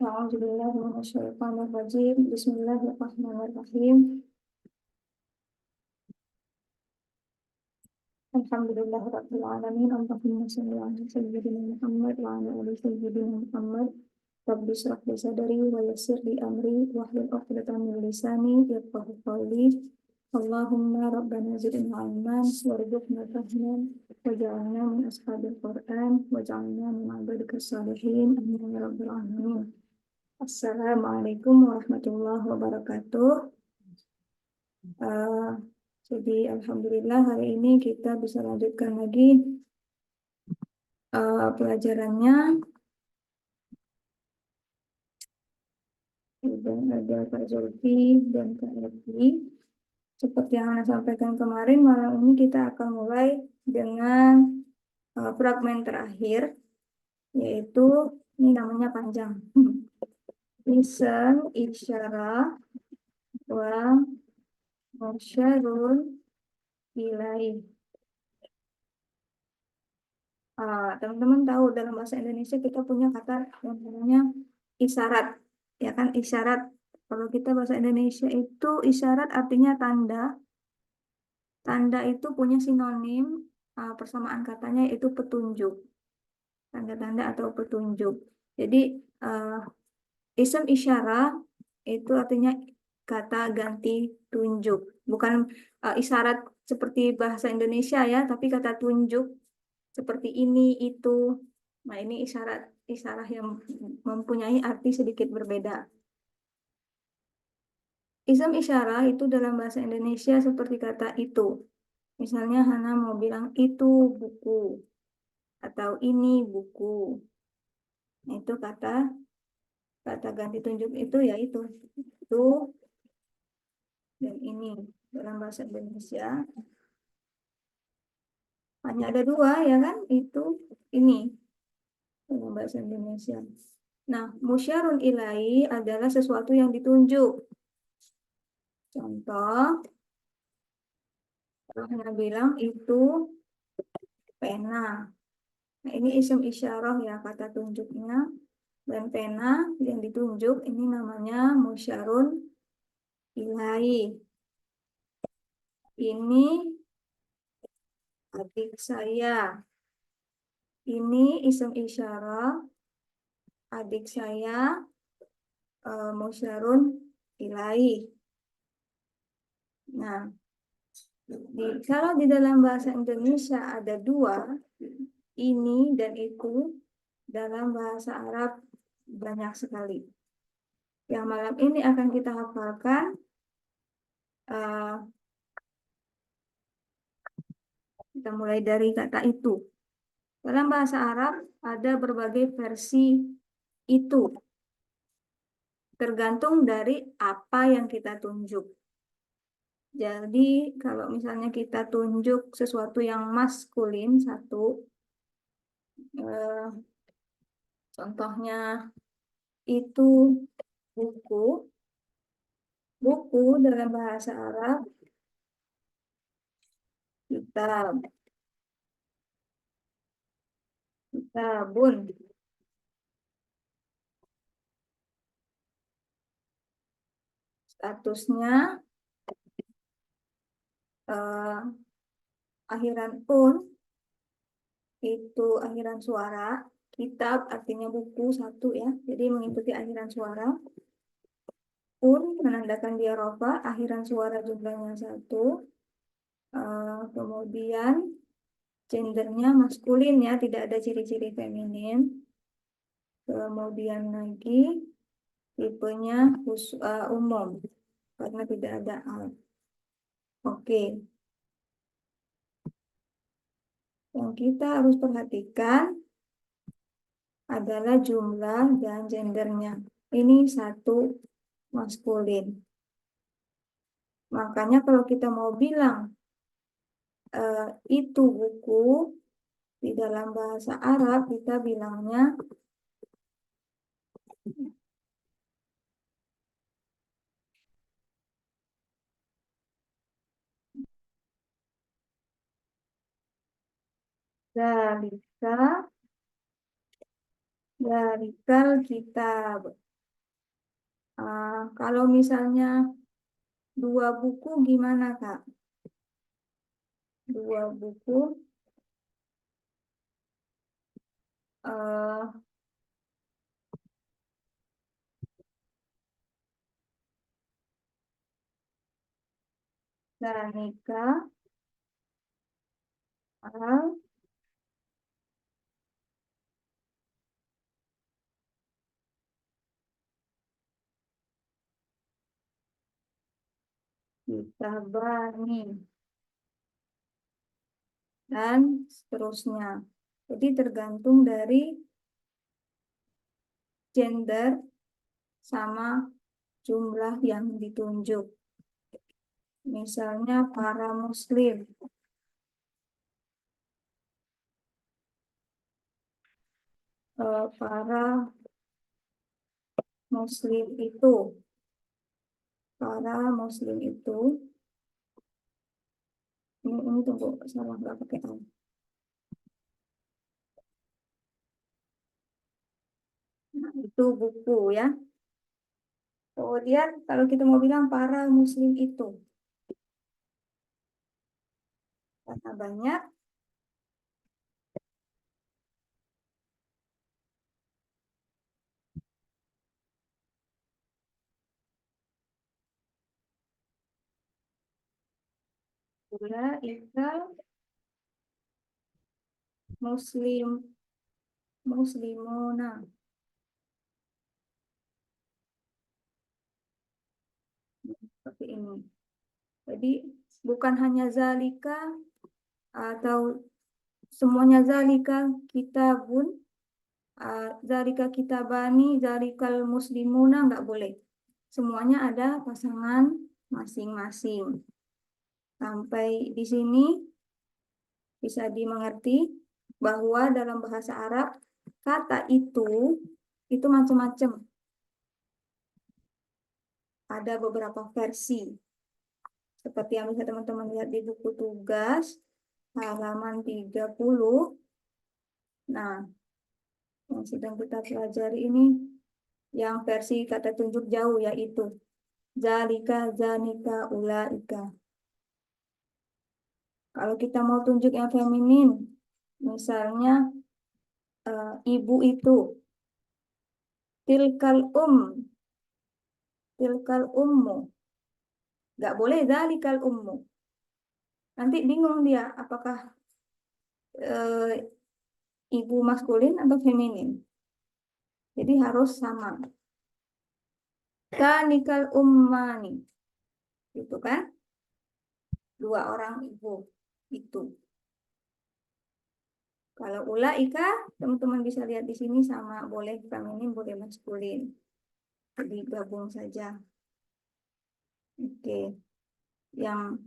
A'udzubillahi minasyaitonir rajim. Bismillahirrahmanirrahim. Alhamdulillahirabbil alamin. Allahumma shalli ala sayyidina Muhammad wa ala ali sayyidina Muhammad. Rabbi shrah li sadri wa yassir li amri wahlul 'uqdatam min lisani yafqahu qawli. Allahumma rabbana zidna ilman warzuqna fahman waj'alna min ashabil Qur'an waj'alna min ibadikas salihin. Amin ya rabbal alamin. Assalamualaikum warahmatullahi wabarakatuh. Eh, jadi alhamdulillah hari ini kita bisa lanjutkan lagi pelajarannya. Dan ada Kak Zulfi dan Kak Evi. Seperti yang Anda sampaikan kemarin, malam ini kita akan mulai dengan fragmen terakhir, yaitu ini namanya panjang. Isem, isyarah, wa musyarun ilaih. Teman-teman tahu dalam bahasa Indonesia kita punya kata yang namanya isyarat, ya kan? Isyarat. Kalau kita bahasa Indonesia itu isyarat artinya tanda. Tanda itu punya sinonim, persamaan katanya itu petunjuk. Tanda-tanda atau petunjuk. Jadi isem isyarah itu artinya kata ganti tunjuk. Bukan isyarat seperti bahasa Indonesia ya, tapi kata tunjuk seperti ini, itu. Nah, ini isyarat yang mempunyai arti sedikit berbeda. Isem isyarah itu dalam bahasa Indonesia seperti kata itu. Misalnya Hana mau bilang itu buku atau ini buku. Nah, itu kata ganti tunjuk itu ya itu dan ini dalam bahasa Indonesia hanya ada dua ya kan, itu ini dalam bahasa Indonesia. Nah, musyarun ilahi adalah sesuatu yang ditunjuk. Contoh, kalau Hana bilang itu pena. Nah, ini isim isyarah ya, kata tunjuknya. Dan pena yang ditunjuk ini namanya musyarun ilahi. Ini adik saya. Ini isim isyarah adik saya, musyarun ilahi. Nah, kalau di dalam bahasa Indonesia ada dua, ini dan itu, dalam bahasa Arab banyak sekali. Yang malam ini akan kita hafalkan kita mulai dari kata itu. Dalam bahasa Arab ada berbagai versi itu, tergantung dari apa yang kita tunjuk. Jadi kalau misalnya kita tunjuk sesuatu yang maskulin satu, contohnya itu buku. Buku dalam bahasa Arab kitab, kitabun. Statusnya akhiran un, itu akhiran suara. Kitab artinya buku satu ya, jadi mengikuti akhiran suara. Un menandakan dia rofa, akhiran suara jumlahnya satu. Kemudian gendernya maskulin ya, tidak ada ciri-ciri feminin. Kemudian lagi tipenya umum karena tidak ada al. Oke. Yang kita harus perhatikan adalah jumlah dan gendernya. Ini satu maskulin. Makanya kalau kita mau bilang itu buku, di dalam bahasa Arab kita bilangnya Dalikal kitab. Kalau misalnya 2 buku gimana, Kak? 2 buku. eh Danika al Kitabani dan seterusnya. Jadi tergantung dari gender sama jumlah yang ditunjuk. Misalnya para muslim. Para muslim itu. Para muslim itu. Ini tunggu, salah nggak pakai al. Nah, itu buku ya. Kemudian kalau kita mau bilang para muslim itu. Karena banyak, pula ikal muslim muslimuna. Seperti ini. Jadi bukan hanya zalika atau semuanya zalika kitabun, zalika kitabani, zalikal muslimuna, nggak boleh. Semuanya ada pasangan masing-masing. Sampai di sini bisa dimengerti bahwa dalam bahasa Arab kata itu macam-macam. Ada beberapa versi. Seperti yang bisa teman-teman lihat di buku tugas halaman 30. Nah, yang sedang kita pelajari ini yang versi kata tunjuk jauh, yaitu zalika, zanika, ulaika. Kalau kita mau tunjuk yang feminin, misalnya ibu itu, tilkal tilkal ummu. Nggak boleh zalikal ummu. Nanti bingung dia, apakah eh, ibu maskulin atau feminin. Jadi harus sama. Kanikal ummani. Itu kan? 2 orang ibu. Itu. Kalau ulaika, teman-teman bisa lihat di sini sama. Boleh feminin, boleh maskulin. Jadi gabung saja. Oke. Yang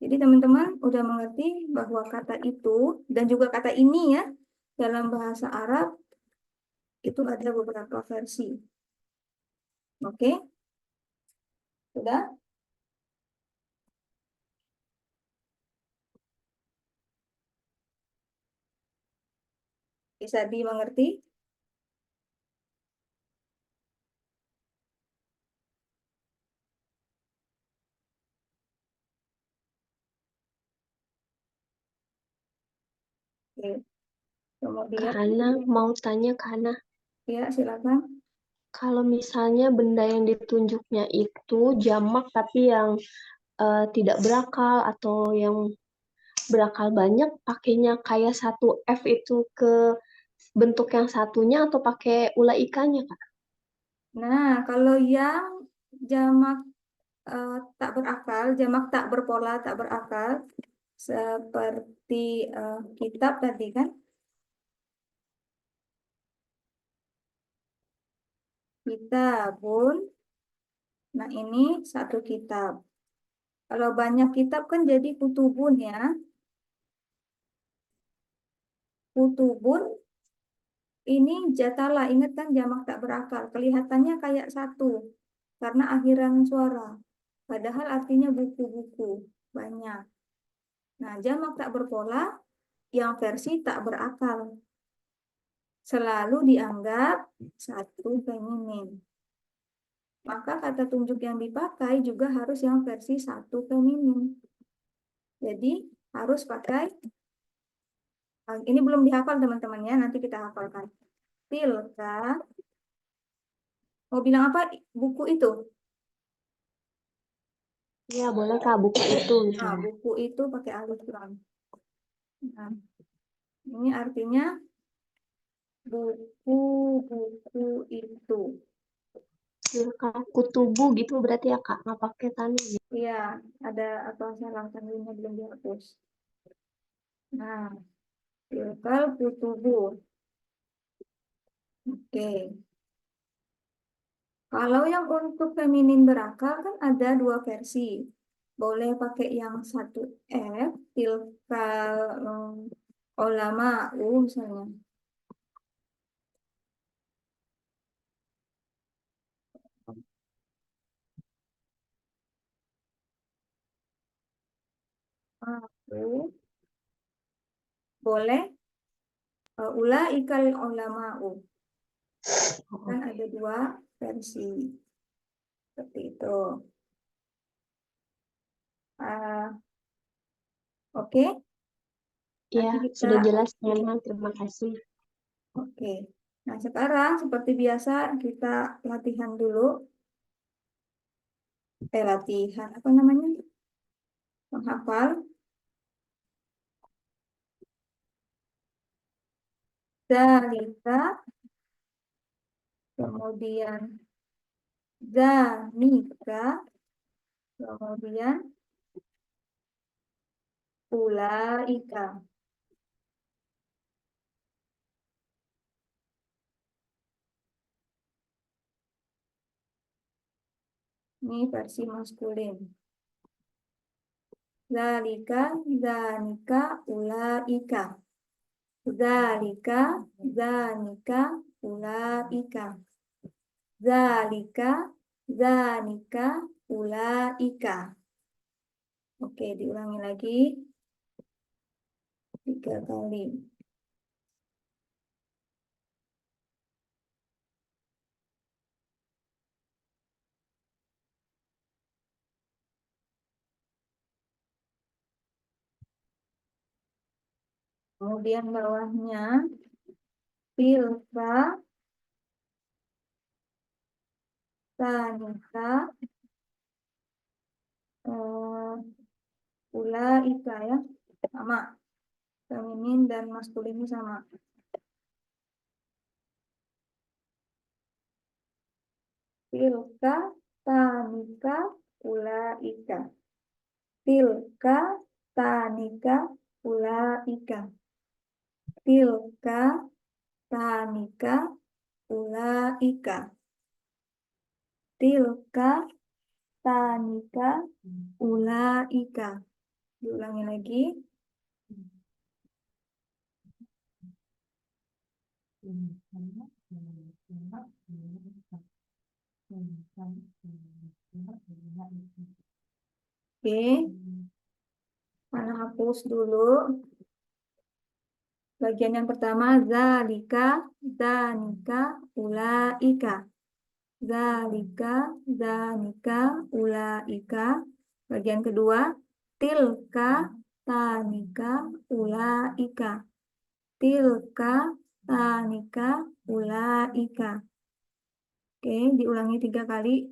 Jadi teman-teman udah mengerti bahwa kata itu dan juga kata ini ya dalam bahasa Arab itu ada beberapa versi. Oke? Sudah? Bisa dimengerti? Oke. Kak Kemudian Hana, mau tanya Kak Hana, ya silakan. kalau misalnya benda yang ditunjuknya itu jamak tapi yang tidak berakal atau yang berakal banyak, pakainya kayak satu F itu ke bentuk yang satunya atau pakai ulaikanya, Kak? Nah, kalau yang jamak tak berakal, jamak tak berpola, tak berakal, seperti kitab tadi kan, kitabun. Nah, ini satu kitab. Kalau banyak kitab kan jadi kutubun ya. Kutubun ini jatala, ingat kan jamak tak berakal. Kelihatannya kayak satu karena akhiran suara. Padahal artinya buku-buku banyak. Nah, jamak tak berpola yang versi tak berakal selalu dianggap satu feminin. maka kata tunjuk yang dipakai juga harus yang versi 1 feminin. Jadi harus pakai, ini belum dihafal teman-teman ya, nanti kita hafalkan. Tilka, mau bilang apa? Buku itu. Iya, boleh Kak, buku itu Nah, misalnya. buku itu pakai alif lam. Nah, ini artinya buku itu. Tilka kutubu gitu berarti ya Kak, nggak pakai tanwin. Iya, ada atau salah tanwinnya belum dihapus. Nah, tilkal kutubu. Oke. Kalau yang untuk feminin berakal kan ada dua versi. Boleh pakai yang satu F, tilkal ulama misalnya. Aku boleh ulaikal ulama'u. Kan ada dua versi. Seperti itu. Ah, oke, Iya, nanti kita sudah jelas teman-teman, terima kasih. oke. Nah, sekarang seperti biasa kita latihan dulu. Latihan apa namanya? Menghafal. Dalika, kemudian zanika, kemudian ulaika. Ini versi maskulin. Zalika, zanika, ulaika. Zalika, zanika, ulaika. Zalika, zanika, ulaika. Oke, diulangi lagi 3 kali. Kemudian bawahnya tilka, tanika, ulaika ya, sama. Feminin dan maskulinnya sama. Tilka, tanika, ulaika. Tilka, tanika, ulaika. Tilka, tanika, ulaika. Tilka, tanika, ulaika. Diulangi lagi. Oke, mana hapus dulu. Bagian yang pertama, zalika, zanika, ulaika. Zalika, zanika, ulaika. Bagian kedua, tilka, tanika, ulaika. Tilka, tanika, ulaika. Oke, diulangi 3 kali,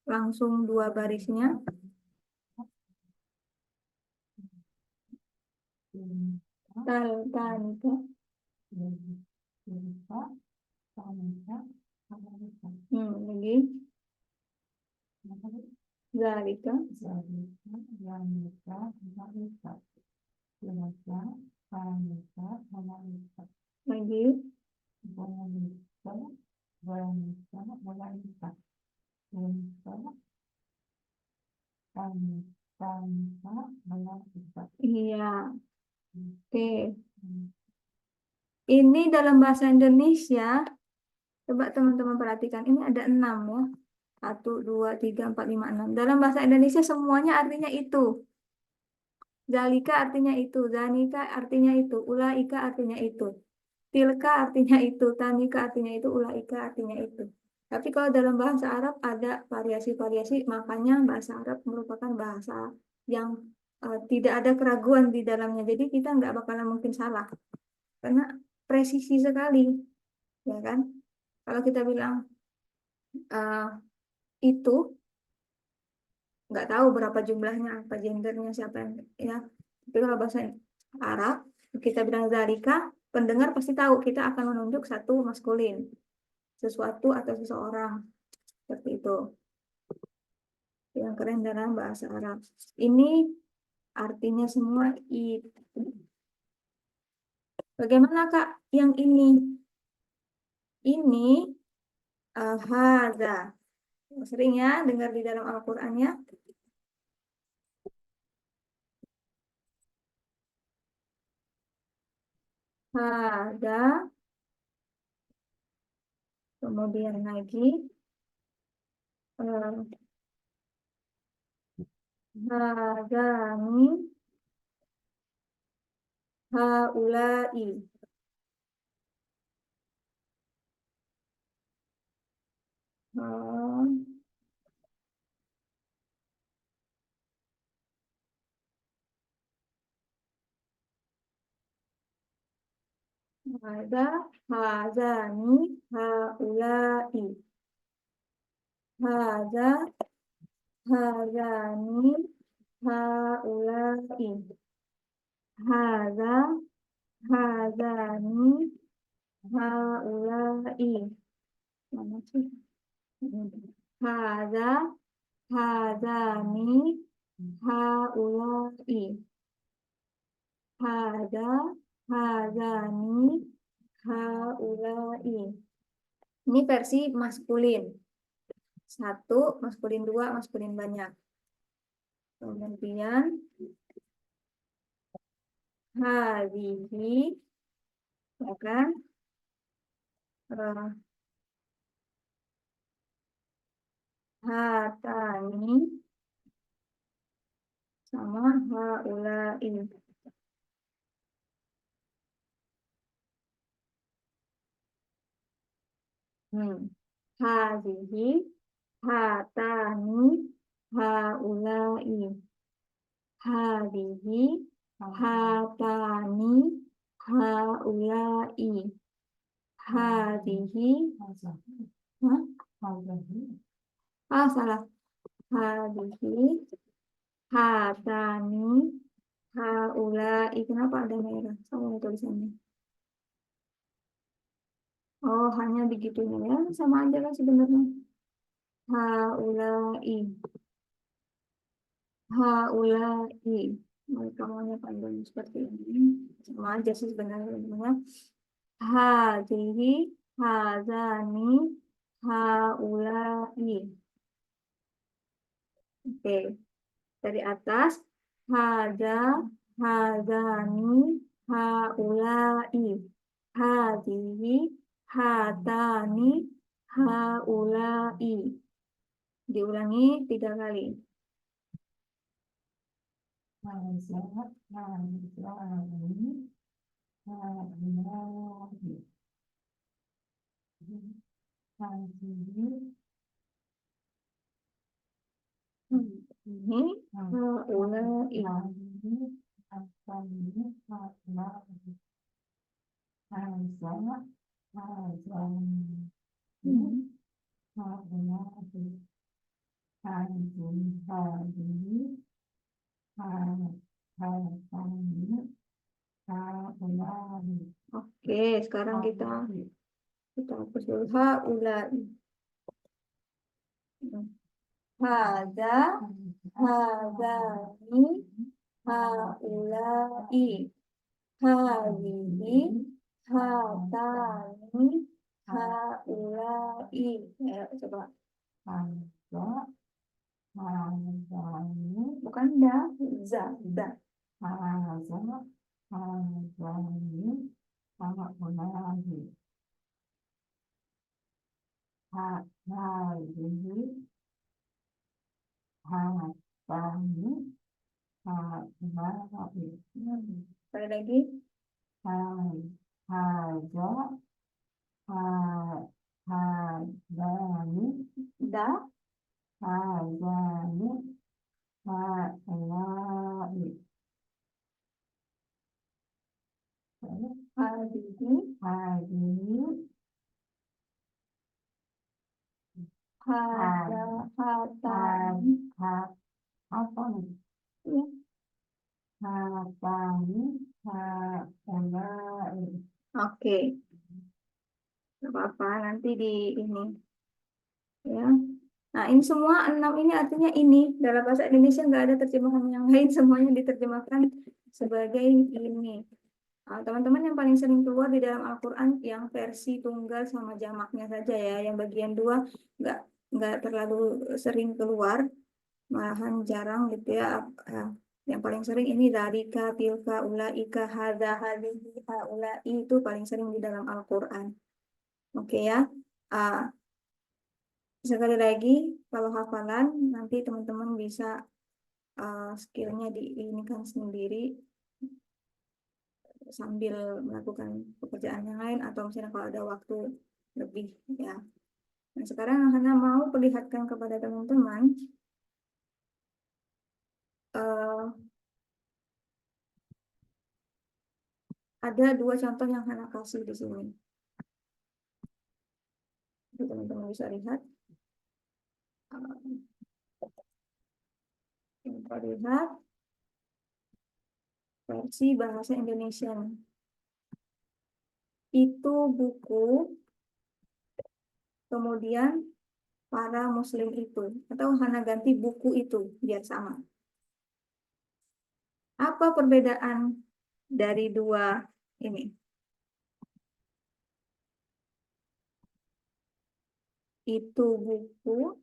langsung 2 barisnya. Tanika. Lagi. Zalika. Lagi. Iya. Oke. Ini dalam bahasa Indonesia, coba teman-teman perhatikan, ini ada 6 ya. 1, 2, 3, 4, 5, 6. Dalam bahasa Indonesia semuanya artinya itu. Zalika artinya itu, zanika artinya itu, ulaika artinya itu. Tilka artinya itu, tanika artinya itu, ulaika artinya itu. Tapi kalau dalam bahasa Arab ada variasi-variasi, makanya bahasa Arab merupakan bahasa yang tidak ada keraguan di dalamnya. Jadi kita nggak bakalan mungkin salah, karena presisi sekali, ya kan? Kalau kita bilang eh, itu, nggak tahu berapa jumlahnya, apa gendernya, siapa yang, ya. Tapi kalau bahasa Arab, kita bilang zalika, pendengar pasti tahu kita akan menunjuk satu maskulin, sesuatu atau seseorang, seperti itu. Yang keren dalam bahasa Arab. Ini artinya semua itu. Bagaimana Kak yang ini? Ini hadza. Sering ya dengar di dalam Al-Qur'annya. Hadza. Kemudian lagi eh, hadzani haula'i. Eh, Hadza hadzani haula'i. Hadza hadzani haula'i. Hadza hadzani haula'i. Mana sih? Hadza hadzani haula'i. Hadza hadzani haula'i. Ini versi maskulin. Satu, maskulin dua, maskulin banyak. Kemudian hadhihi, ya kan? Eh, Hatani sama haula'i. Hadhihi, hatani, haula'i. Hadhihi, hatani, haula'i. Hadhihi, hah? Salah. Hadhihi, hatani, haula'i. Kenapa ada merah? Sama tulisannya. Oh, hanya begitunya ya. Sama aja lah sebenarnya. Haula'i. Haula'i. Mereka maunya panjang seperti ini. Sama aja sih sebenarnya teman-teman. Hadhihi, hadani, haula'i. Oke, dari atas. Hada, hadani, haula'i. Hadhihi, hatani, haula'i. Diulangi 3 kali. Ini haula'i. Hmm. Oke, sekarang kita hapus dulu haula'i. Hada, hadani, haula'i. Hadhihi, hatani, haula'i. Ayo coba. Bukan da, za, da. Sekali lagi. hadani, Da, hadani, haulai. hadihi, Hadini, hada, hatani. apa nih? Ya. Hadani, haulai. Oke, nggak apa-apa nanti di ini ya. Nah, ini semua 6 ini artinya ini. Dalam bahasa Indonesia nggak ada terjemahan yang lain, semuanya diterjemahkan sebagai ini. Teman-teman yang paling sering keluar di dalam Al-Quran yang versi tunggal sama jamaknya saja ya. Yang bagian dua nggak nggak terlalu sering keluar, malahan jarang gitu ya. Yang paling sering ini dalika, tilka, ulaika, hadza, hadihi, haulai itu paling sering di dalam Al-Quran. Oke ya. Ah, Sekali lagi, kalau hafalan nanti teman-teman bisa skillnya diinikan sendiri sambil melakukan pekerjaan yang lain atau misalnya kalau ada waktu lebih ya. Nah, sekarang hanya mau perlihatkan kepada teman-teman eh, ada 2 contoh yang Hana kasih di sini. Jadi, teman-teman bisa lihat. Kita lihat versi bahasa Indonesia. Itu buku, kemudian para muslim itu. Atau Hana ganti buku itu, biar sama. Apa perbedaan dari 2 ini? Itu buku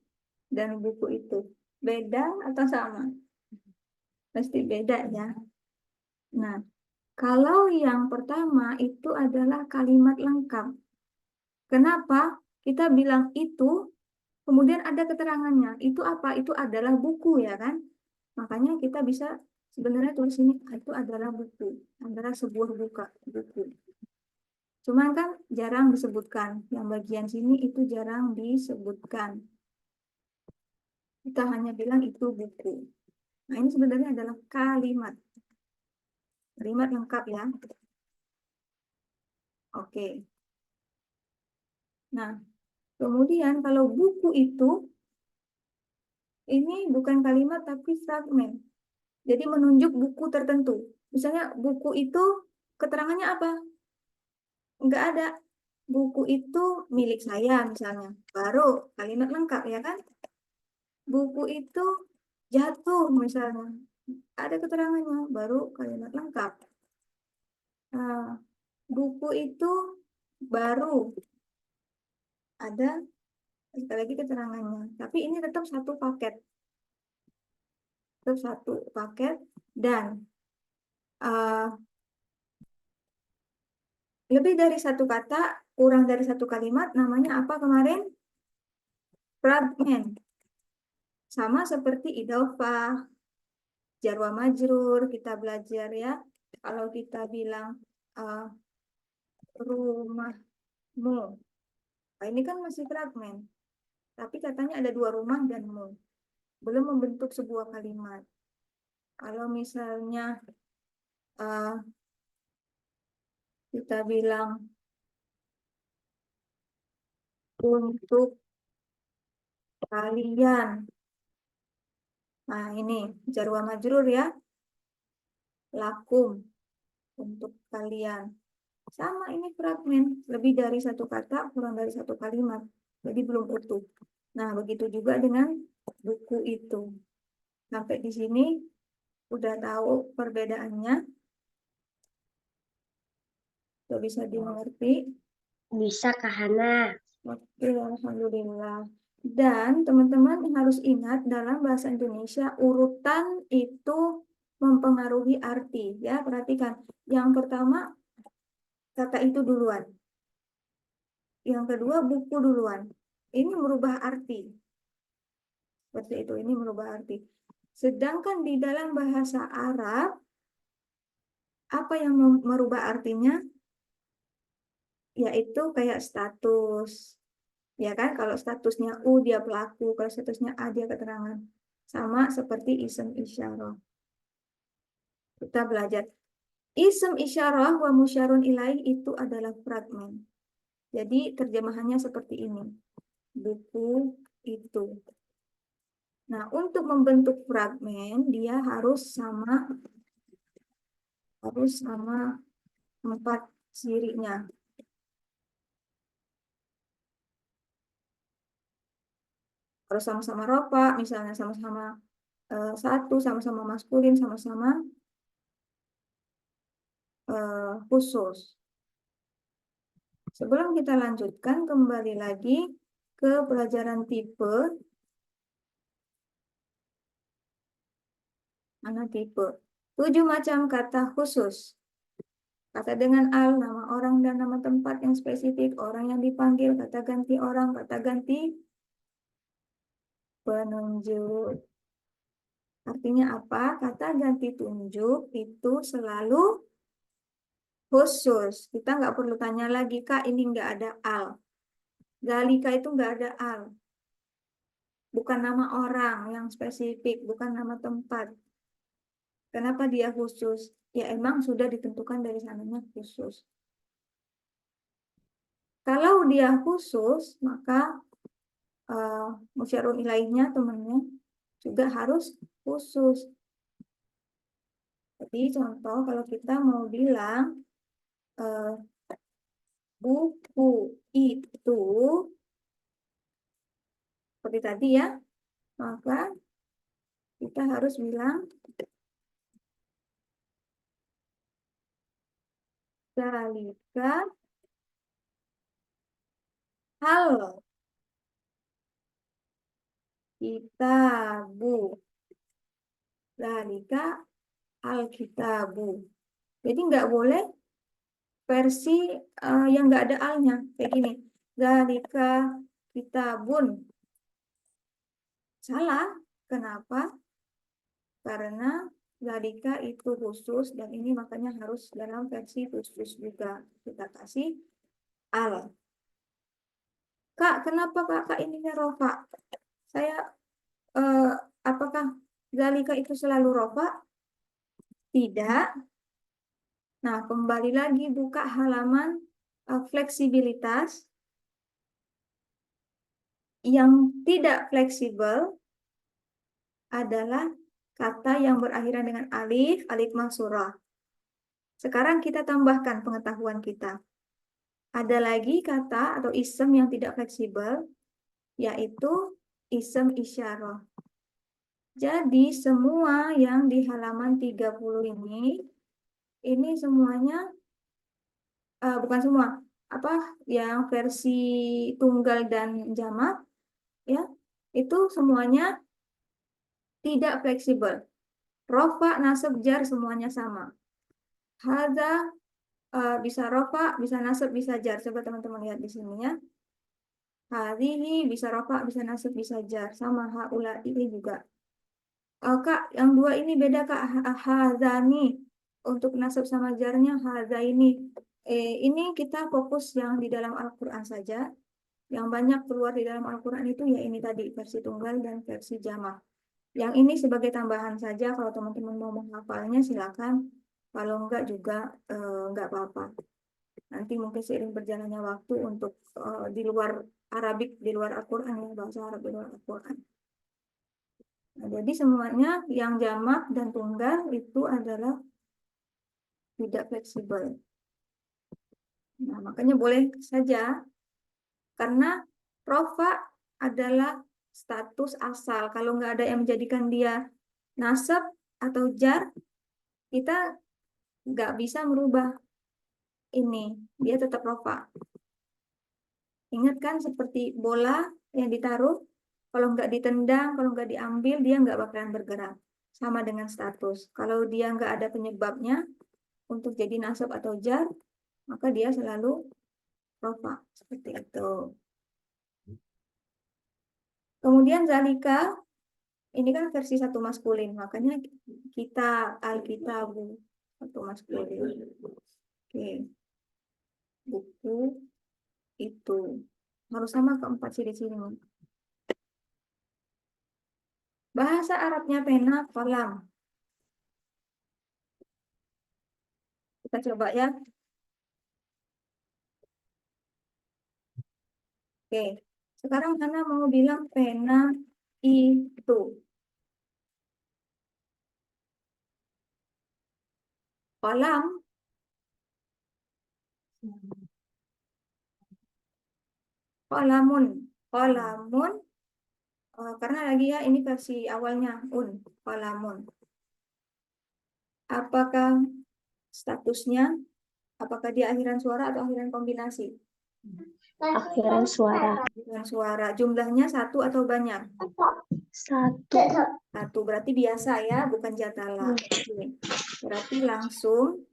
dan buku itu. Beda atau sama? Pasti beda ya. Nah, kalau yang pertama itu adalah kalimat lengkap. Kenapa? Kita bilang itu, kemudian ada keterangannya. Itu apa? Itu adalah buku ya kan? Makanya kita bisa sebenarnya tulis ini, itu adalah buku. Adalah sebuah buku. Cuman kan jarang disebutkan. Yang bagian sini itu jarang disebutkan. Kita hanya bilang itu buku. Nah, ini sebenarnya adalah kalimat. Kalimat lengkap ya. Oke. Nah, kemudian kalau buku itu, ini bukan kalimat tapi fragmen. Jadi menunjuk buku tertentu. Misalnya buku itu keterangannya apa? Enggak ada. Buku itu milik saya misalnya. Baru kalimat lengkap ya kan? Buku itu jatuh misalnya. Ada keterangannya, baru kalimat lengkap. Nah, buku itu baru ada sekali lagi keterangannya. Tapi ini tetap satu paket. Tetap satu paket dan lebih dari satu kata, kurang dari satu kalimat, namanya apa kemarin? Fragmen. Sama seperti idhofah, jar wa majrur, kita belajar ya. Kalau kita bilang rumahmu, nah, ini kan masih fragmen. Tapi katanya ada 2 rumah dan mu. Belum membentuk sebuah kalimat. Kalau misalnya kita bilang untuk kalian. Nah, ini jar wa majrur ya. Lakum untuk kalian. Sama ini fragmen, lebih dari satu kata, kurang dari satu kalimat. Jadi belum utuh. Nah, begitu juga dengan buku itu. Sampai di sini udah tahu perbedaannya. Sudah bisa dimengerti. Bisa, Kak Hana. Oke, alhamdulillah. Dan teman-teman harus ingat dalam bahasa Indonesia urutan itu mempengaruhi arti ya. Perhatikan. Yang pertama kata itu duluan. Yang kedua buku duluan. Ini merubah arti. Seperti itu, ini merubah arti. Sedangkan di dalam bahasa Arab apa yang merubah artinya? Yaitu kayak status, Ya kan, kalau statusnya U dia pelaku, kalau statusnya A dia keterangan. Sama seperti isem isyarah. Kita belajar. Isem isyarah wa musyarun ilaih itu adalah fragmen. Jadi terjemahannya seperti ini. Buku itu. Nah, untuk membentuk fragmen dia harus sama 4 cirinya. Harus sama-sama rofa, misalnya sama-sama satu, sama-sama maskulin, sama-sama khusus. Sebelum kita lanjutkan, kembali lagi ke pelajaran tipe. Mana tipe? 7 macam kata khusus. Kata dengan al, nama orang dan nama tempat yang spesifik, orang yang dipanggil, kata ganti orang, kata ganti penunjuk. Artinya apa? Kata ganti tunjuk itu selalu khusus. Kita nggak perlu tanya lagi, Kak, ini nggak ada al. Zalika itu nggak ada al. Bukan nama orang yang spesifik, bukan nama tempat. Kenapa dia khusus? Ya emang sudah ditentukan dari sananya khusus. Kalau dia khusus, maka musyarun ilaihnya temannya juga harus khusus. Jadi contoh kalau kita mau bilang buku itu seperti tadi ya, maka kita harus bilang zalika al kitabu, zalika al kitabu. Jadi nggak boleh versi yang nggak ada alnya kayak gini. Zalika kitabun. Salah. Kenapa? Karena zalika itu khusus dan ini makanya harus dalam versi khusus juga. Kita kasih al. Kak, kenapa kakak ininya rofa? Saya apakah zalika itu selalu rofa? Tidak. Nah, kembali lagi buka halaman fleksibilitas. Yang tidak fleksibel adalah kata yang berakhiran dengan alif, alif maksurah. Sekarang kita tambahkan pengetahuan kita. Ada lagi kata atau isem yang tidak fleksibel, yaitu isem isyarah. Jadi semua yang di halaman 30 ini semuanya, bukan semua, yang versi tunggal dan jamak, ya, itu semuanya tidak fleksibel. Rofa, nasab, jar semuanya sama. Hadza bisa rofa, bisa nasab, bisa jar. Coba teman-teman lihat di sini ya. Hadhihi bisa rofa, bisa nasab, bisa jar. Sama haula ini juga. Kak, yang dua ini beda Kak. Hadzani. Untuk nasab sama jarnya hadza ini. Ini kita fokus yang di dalam Al-Quran saja. Yang banyak keluar di dalam Al-Quran itu ya ini tadi, versi tunggal dan versi jamak. Yang ini sebagai tambahan saja, kalau teman-teman mau menghafalnya silakan. Kalau enggak juga enggak apa-apa. Nanti mungkin seiring berjalannya waktu untuk di luar Arabik, di luar Al-Quran ya, bahasa Arab di luar Al-Quran. Nah, jadi semuanya yang jamak dan tunggal itu adalah tidak fleksibel. Nah, makanya boleh saja karena rofa adalah status asal. Kalau nggak ada yang menjadikan dia nasab atau jar, kita nggak bisa merubah ini. Dia tetap rofa. Ingat kan seperti bola yang ditaruh, kalau nggak ditendang, kalau nggak diambil, dia nggak bakalan bergerak. Sama dengan status. Kalau dia nggak ada penyebabnya untuk jadi nasab atau jar, maka dia selalu rofa. Seperti itu. Kemudian zalika, ini kan versi satu maskulin, makanya kita alkitabu satu maskulin. Oke. Buku itu. Harus sama keempat ciri-cirinya. Bahasa Arabnya pena, kolam. Kita coba ya. Oke. Sekarang Hana mau bilang pena itu. Kolam, kolamun. Kolamun. Karena lagi ya ini versi awalnya kolamun. Apakah statusnya? Apakah dia akhiran suara atau akhiran kombinasi? Akhiran suara. Akhiran suara. Jumlahnya satu atau banyak? Satu. Satu. Berarti biasa ya, bukan jatala. Oke. Berarti langsung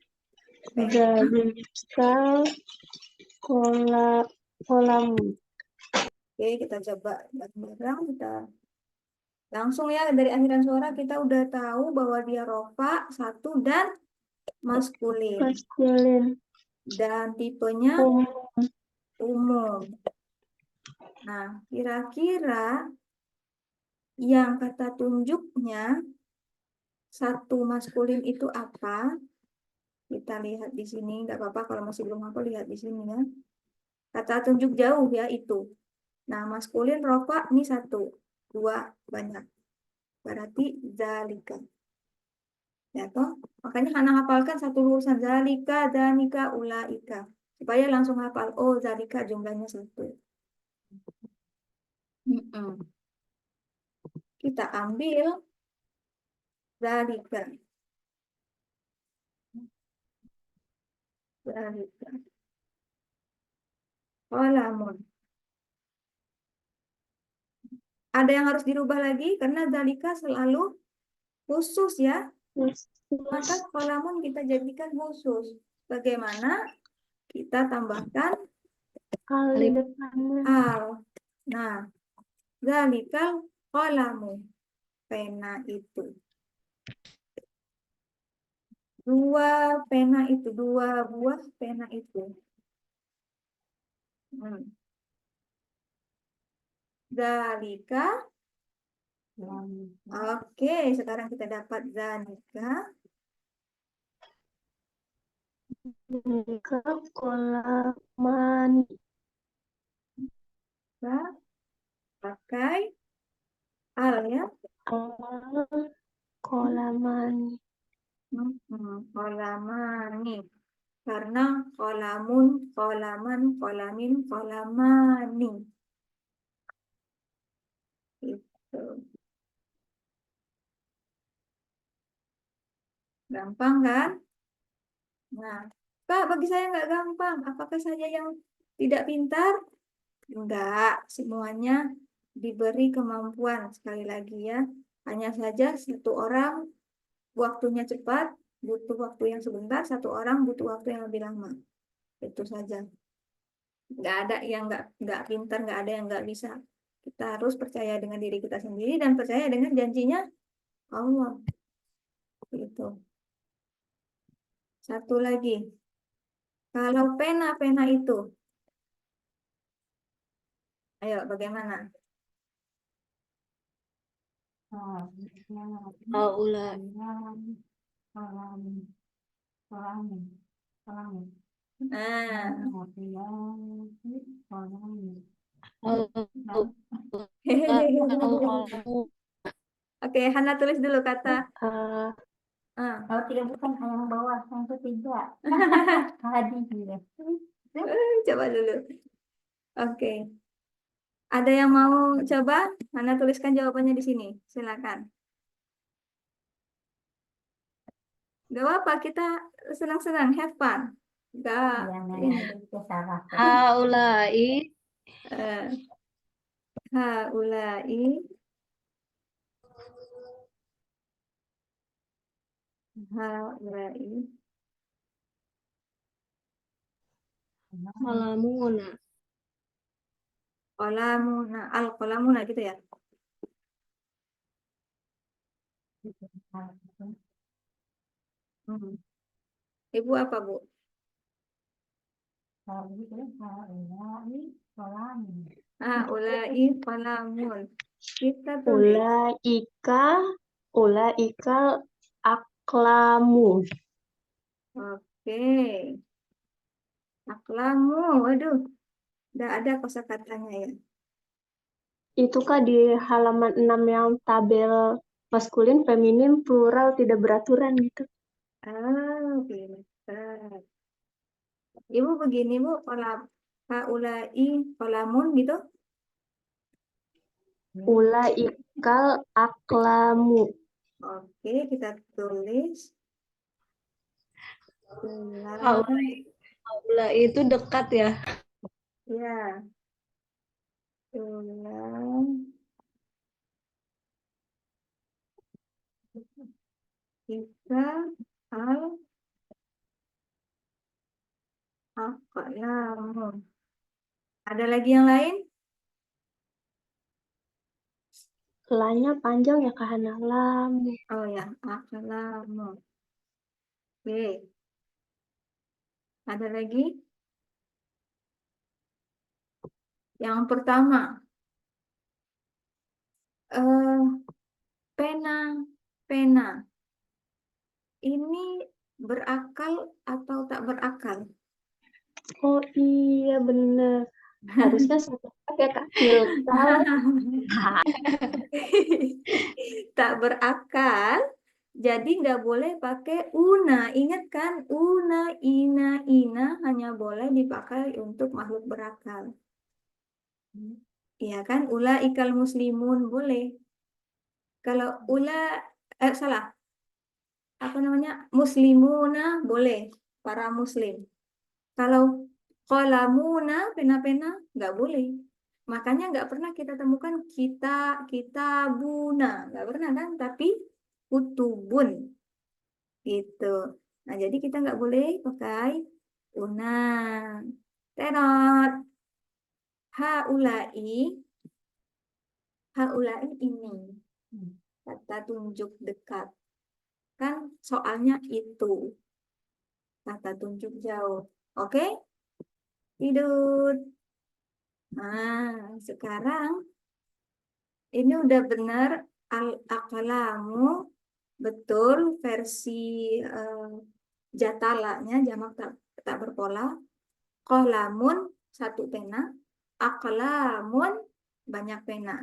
pena. Zalika kolam. Oke, kita coba bareng-bareng. Kita langsung ya dari akhiran suara kita udah tahu bahwa dia rofa, satu dan maskulin. Maskulin. Dan tipenya Umum. umum. Nah, kira-kira yang kata tunjuknya satu maskulin itu apa? Kita lihat di sini, nggak apa-apa kalau masih belum hafal lihat di sini ya. Kata tunjuk jauh ya itu. Nah, maskulin rofa ini satu, dua banyak. Berarti zalika. Ya toh? Makanya Hana hafalkan satu urusan zalika, zanika, ulaika. Supaya langsung hafal, oh zalika jumlahnya satu. Kita ambil zalika. Zalika. Kolamun. Ada yang harus dirubah lagi karena zalika selalu khusus ya. Maka kolamun kita jadikan khusus. Bagaimana? Kita tambahkan Al di depannya. al. Nah, zalikal kolamu. Pena itu. Dua pena itu. Dua buah pena itu. Zalika. Oke, sekarang kita dapat zalika. Zalika kolamani. Kita pakai al ya. Al kolamani. Kolamani. Karena kolamun, kolaman, kolamin, kolamani. Itu. Gampang kan? Nah, Kak, bagi saya nggak gampang. Apakah saya yang tidak pintar? Enggak, semuanya diberi kemampuan. Sekali lagi ya, hanya saja satu orang waktunya cepat, butuh waktu yang sebentar, satu orang butuh waktu yang lebih lama. Itu saja. Nggak ada yang nggak pintar, nggak ada yang nggak bisa. Kita harus percaya dengan diri kita sendiri dan percaya dengan janjinya Allah. Itu. Satu lagi, kalau pena-pena itu, ayo bagaimana? Aula. Nah, Al oke, Hana tulis dulu kata. Kalau tidak bukan yang bawah, yang ketiga. Tadi gitu. Coba dulu. Oke. Ada yang mau coba? Hana tuliskan jawabannya di sini. Silakan. Gak apa, kita senang-senang, have fun. Gak. Yang ada itu salah. Haulai Eh, haulai. Haulai. kolamuna. Kolamuna. Al-kolamuna gitu ya. Hmm. Ibu apa, Bu? Kalau gitu ulai kolam. Ulai qalamun. Kita tulis. Ulaika, ulaikal aklamu. Oke. Aklamu. Waduh, udah ada kosakatanya ya. Itu Kak di halaman 6 yang tabel maskulin, feminin, plural, tidak beraturan gitu. Pintar. Ibu begini, Bu. Ulai qalamun gitu. Ulaikal aklamu. Oke, kita tulis. Aula itu dekat ya. Ya. Ulang. Kita al aqlamu. Ada lagi yang lain? Lanya panjang ya Kak Hana. Lamu. Oh ya, aqlamu. Oke. Ada lagi? Yang pertama, pena, pena. Ini berakal atau tak berakal? Oh iya bener. Harusnya satu ya Kak. Tilkal. Tak berakal, jadi nggak boleh pakai una. Ingat kan, una, ina hanya boleh dipakai untuk makhluk berakal. Iya kan, ula ikal muslimun boleh. Kalau salah, apa namanya, muslimuna boleh, para muslim. Kalau qalamuna, pena-pena, nggak boleh. Makanya nggak pernah kita temukan kita buna, nggak pernah kan? Tapi kutubun gitu. Nah jadi kita nggak boleh pakai una. Terot haulai, haulai ini kata tunjuk dekat. Kan soalnya itu kata tunjuk jauh. Oke? Tidur. Nah, sekarang ini udah benar al-aqlamu betul versi jatalanya jamak tak berpola. Qalamun satu pena, aqlamun banyak pena.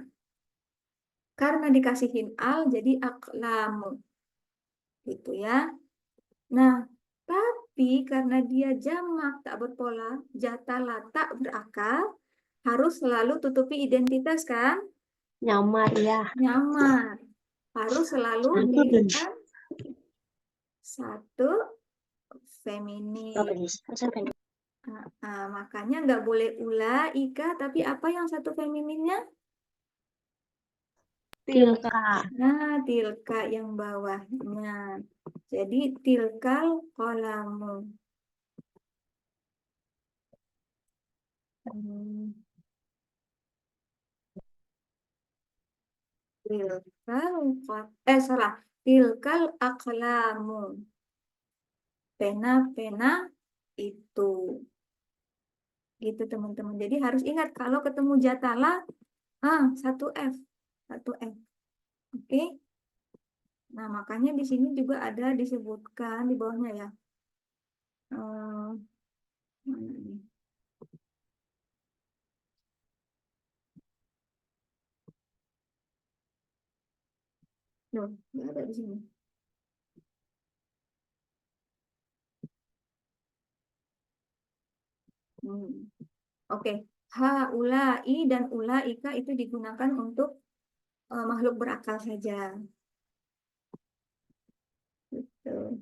Karena dikasihin al jadi aqlamu. Gitu ya. Nah, tapi karena dia jamak tak berpola, jatala tak berakal, harus selalu tutupi identitas kan? Nyamar ya. Nyamar. Harus selalu dengan satu feminin. Makanya nggak boleh ulaika, tapi apa yang satu femininnya? Tilka. Nah, tilka yang bawahnya. Jadi tilkal qalamu. Salah. Tilkal aqlamu. Pena-pena itu. Gitu teman-teman. Jadi harus ingat kalau ketemu jatala, satu F. Satu F. Oke. Nah, makanya di sini juga ada disebutkan di bawahnya ya. Mana nih? Loh, nggak ada di sini. Oke. Haulai dan ulaika itu digunakan untuk makhluk berakal saja. Gitu.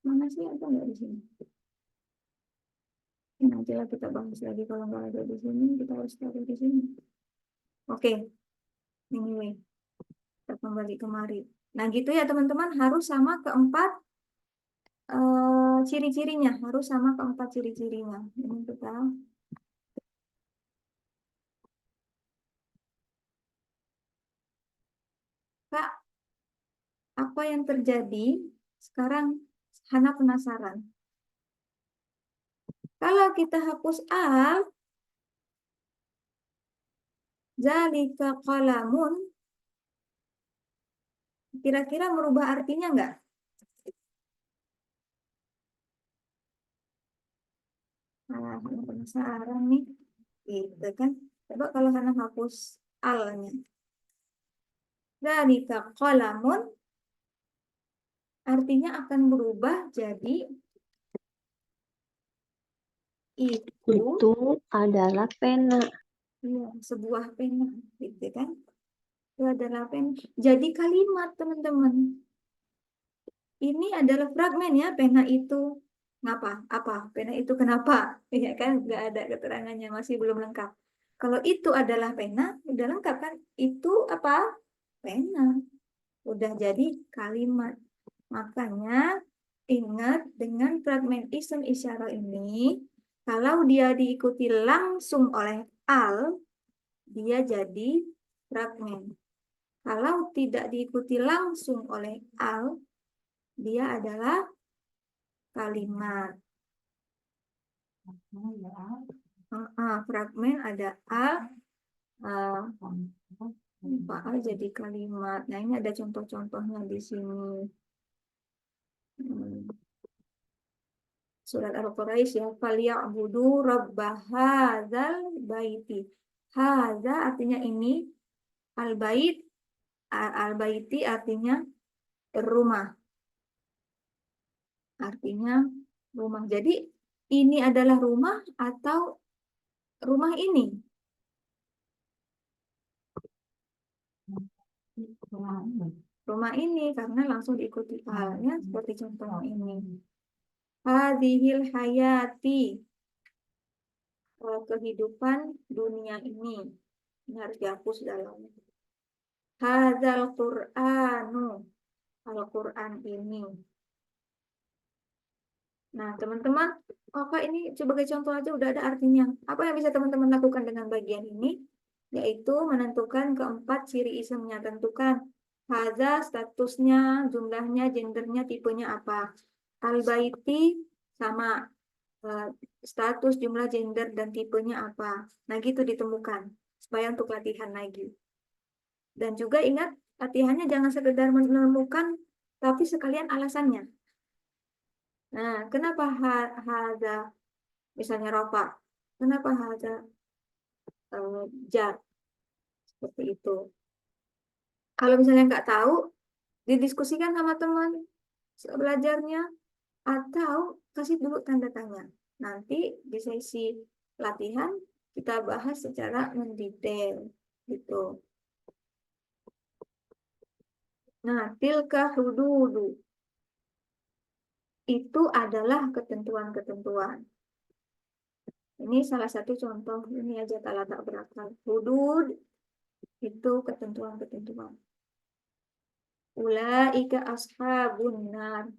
Mana sih ada nggak di sini? Nantilah kita bahas lagi kalau nggak ada di sini, kita harus cari di sini. Oke. Anyway, kita kembali kemari. Nah gitu ya teman-teman, harus sama keempat ciri-cirinya, harus sama keempat ciri-cirinya. Ini kita. Kak, apa yang terjadi? Sekarang Hana penasaran. Kalau kita hapus al, zalika qalamun, kira-kira merubah artinya nggak? Nah, Hana penasaran nih. Gitu kan. Coba kalau Hana hapus alnya. Zalika qalamun, artinya akan berubah jadi itu Itu adalah pena. ya, sebuah pena, gitu kan? Itu adalah pena. Jadi kalimat, teman-teman. Ini adalah fragmen ya, pena itu. Ngapa? Apa? Pena itu kenapa? Ya kan, nggak ada keterangannya, masih belum lengkap. Kalau itu adalah pena, udah lengkap kan? Itu apa? Pena. Udah jadi kalimat. Makanya ingat dengan fragmen isim isyarah ini, kalau dia diikuti langsung oleh al, dia jadi fragmen. Kalau tidak diikuti langsung oleh al, dia adalah kalimat. Fragmen ada al, al jadi kalimat. Nah, ini ada contoh-contohnya di sini. Surat Al-Quraisy ya, falyabudu rabba hadzal baiti. Hadza artinya ini, al-bait, al-baiti artinya rumah. Artinya rumah. Jadi ini adalah rumah atau rumah ini? Rumah ini karena langsung diikuti halnya seperti contoh ini. Hadhil hayati, kehidupan dunia ini. Ini harus dihapus dalamnya. Hadzal Qur'anu, Al-Quran ini. Nah, teman-teman, Kak ini sebagai contoh aja udah ada artinya. Apa yang bisa teman-teman lakukan dengan bagian ini? Yaitu menentukan keempat ciri isimnya. Tentukan hadza, statusnya, jumlahnya, gendernya, tipenya apa. Al-baiti sama status, jumlah, gender, dan tipenya apa. Nah, gitu ditemukan. Supaya untuk latihan lagi. Dan juga ingat, latihannya jangan sekedar menemukan, tapi sekalian alasannya. Nah, kenapa hadza, misalnya rofa? Kenapa hadza jar? Seperti itu. Kalau misalnya nggak tahu, didiskusikan sama teman belajarnya, atau kasih dulu tanda tanya. Nanti di sesi latihan kita bahas secara mendetail gitu. Nah, tilka hududu itu adalah ketentuan-ketentuan. Ini salah satu contoh, ini aja tak berakal. Hudud itu ketentuan-ketentuan. Ulaika ashabun nar.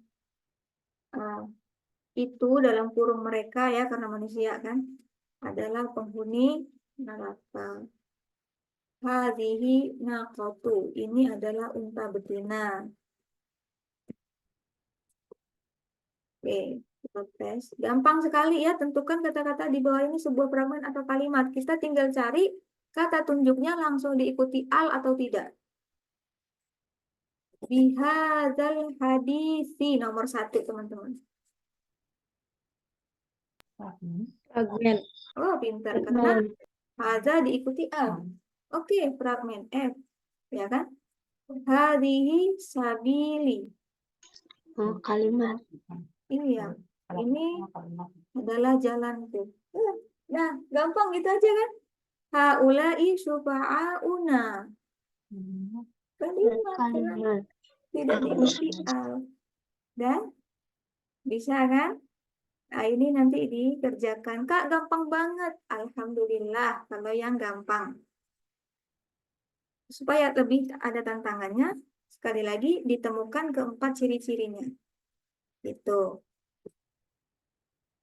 Itu dalam kurung mereka ya, karena manusia kan, adalah penghuni neraka. Hadhihi naqatu, ini adalah unta betina. Oke, kita tes. Gampang sekali ya, tentukan kata-kata di bawah ini sebuah fragmen atau kalimat. Kita tinggal cari kata tunjuknya langsung diikuti al atau tidak. Bihadzal hadisi, nomor 1 teman-teman. Fragmen. Oh, pintar. Karena hadza diikuti al. Oke, fragmen F. Ya kan? Hadhihi sabili. Kalimat. Iya, ini adalah jalanku. Nah, gampang gitu aja kan? Haulai syufa'auna. Kalimat, Kalimat. tidak diikuti al. Dan bisa kan? Nah, ini nanti dikerjakan. Kak, gampang banget. Alhamdulillah, kalau yang gampang. Supaya lebih ada tantangannya, sekali lagi ditemukan keempat ciri-cirinya. Itu.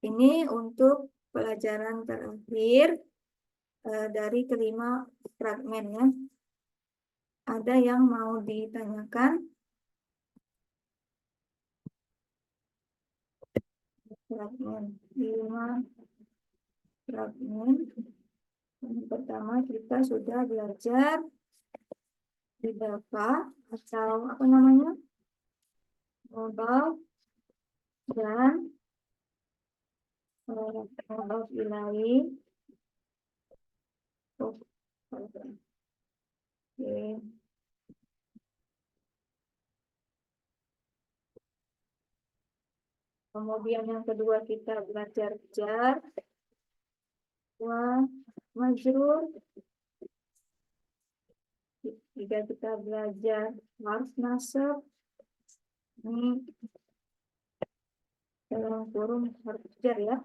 Ini untuk pelajaran terakhir dari kelima fragmen ya. Ada yang mau ditanyakan? Fragmen 5. fragmen. Yang pertama kita sudah belajar beberapa atau apa namanya, mudhaf dan mudhaf ilaih. Oke. Kemudian yang kedua kita belajar jar wa majrur. Jika kita belajar harf nasab, ini dalam kurung harf jar ya.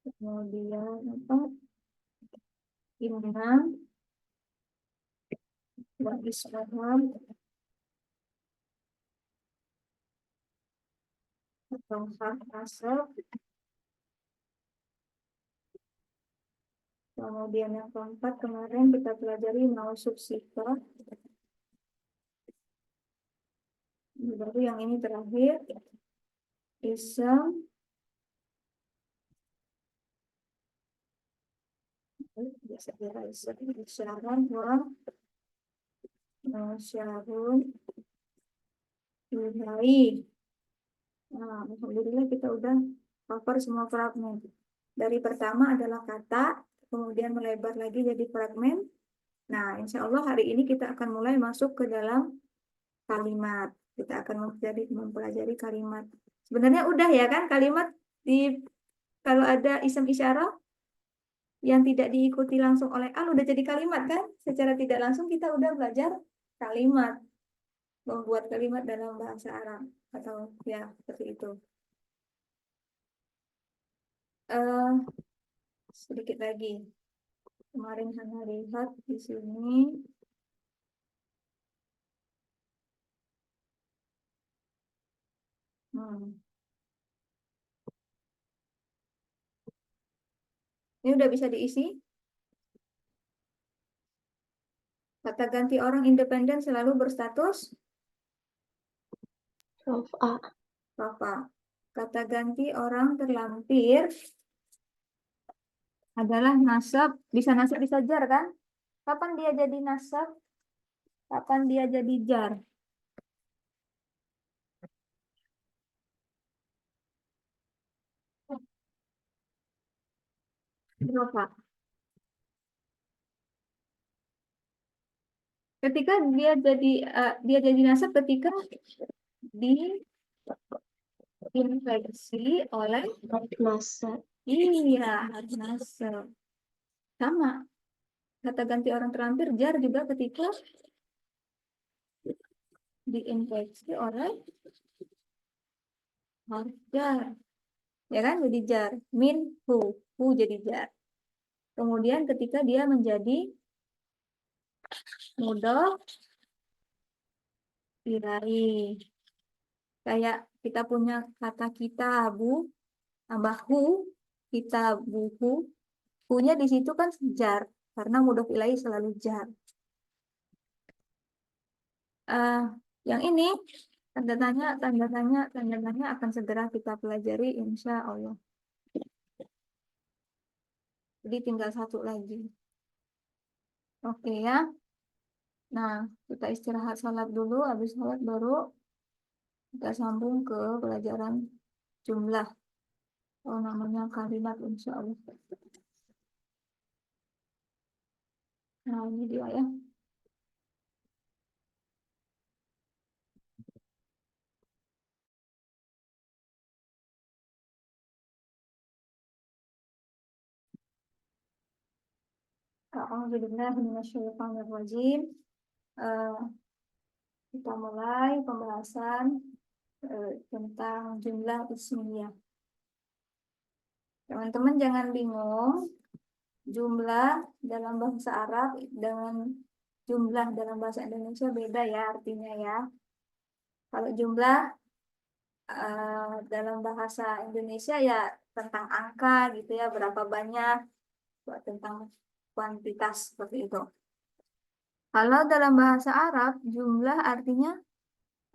Kemudian apa? Inna wa isfaham atau harf nasab. Kemudian yang keempat kemarin kita pelajari mausuf sifat. Baru yang ini terakhir ism biasa kira ism isyarat wa syarun ilaih. Nah, alhamdulillah kita udah cover semua fragmen. Dari pertama adalah kata, kemudian melebar lagi jadi fragmen. Nah, insya Allah hari ini kita akan mulai masuk ke dalam kalimat. Kita akan mempelajari kalimat. Sebenarnya udah ya kan kalimat kalau ada isim isyarah yang tidak diikuti langsung oleh al udah jadi kalimat kan? Secara tidak langsung kita udah belajar kalimat, membuat kalimat dalam bahasa Arab atau ya seperti itu. Sedikit lagi. Kemarin Hana lihat di sini. Ini udah bisa diisi. Kata ganti orang independen selalu berstatus Raf'a. Rafa. Kata ganti orang terlampir adalah nasab. Bisa nasab, bisa jar kan? Kapan dia jadi nasab? Kapan dia jadi jar? Berapa? Ketika dia jadi nasab ketika diinfeksi oleh Nasab. iya, nasab. Sama. Kata ganti orang terlampir jar juga ketika diinfeksi oleh harf jar. Ya kan jadi jar. Min hu jadi jar. Kemudian ketika dia menjadi mudhaf ilaih. Kayak kita punya kata kitabu, abahu, kitabuhu. Hu-nya di situ kan jar karena mudhaf ilaih selalu jar. Yang ini tanda tanya akan segera kita pelajari insya Allah. Jadi tinggal satu lagi. Oke ya. Nah, kita istirahat sholat dulu. Habis sholat baru kita sambung ke pelajaran jumlah. Oh, namanya kalimat insya Allah. Nah, ini dia ya. Alhamdulillahirrahmanirrahim. Kita mulai pembahasan tentang jumlah ismiyah. Teman-teman jangan bingung, jumlah dalam bahasa Arab dengan jumlah dalam bahasa Indonesia beda ya artinya ya. Kalau jumlah dalam bahasa Indonesia ya tentang angka gitu ya, berapa banyak, tentang kuantitas seperti itu. Kalau dalam bahasa Arab, jumlah artinya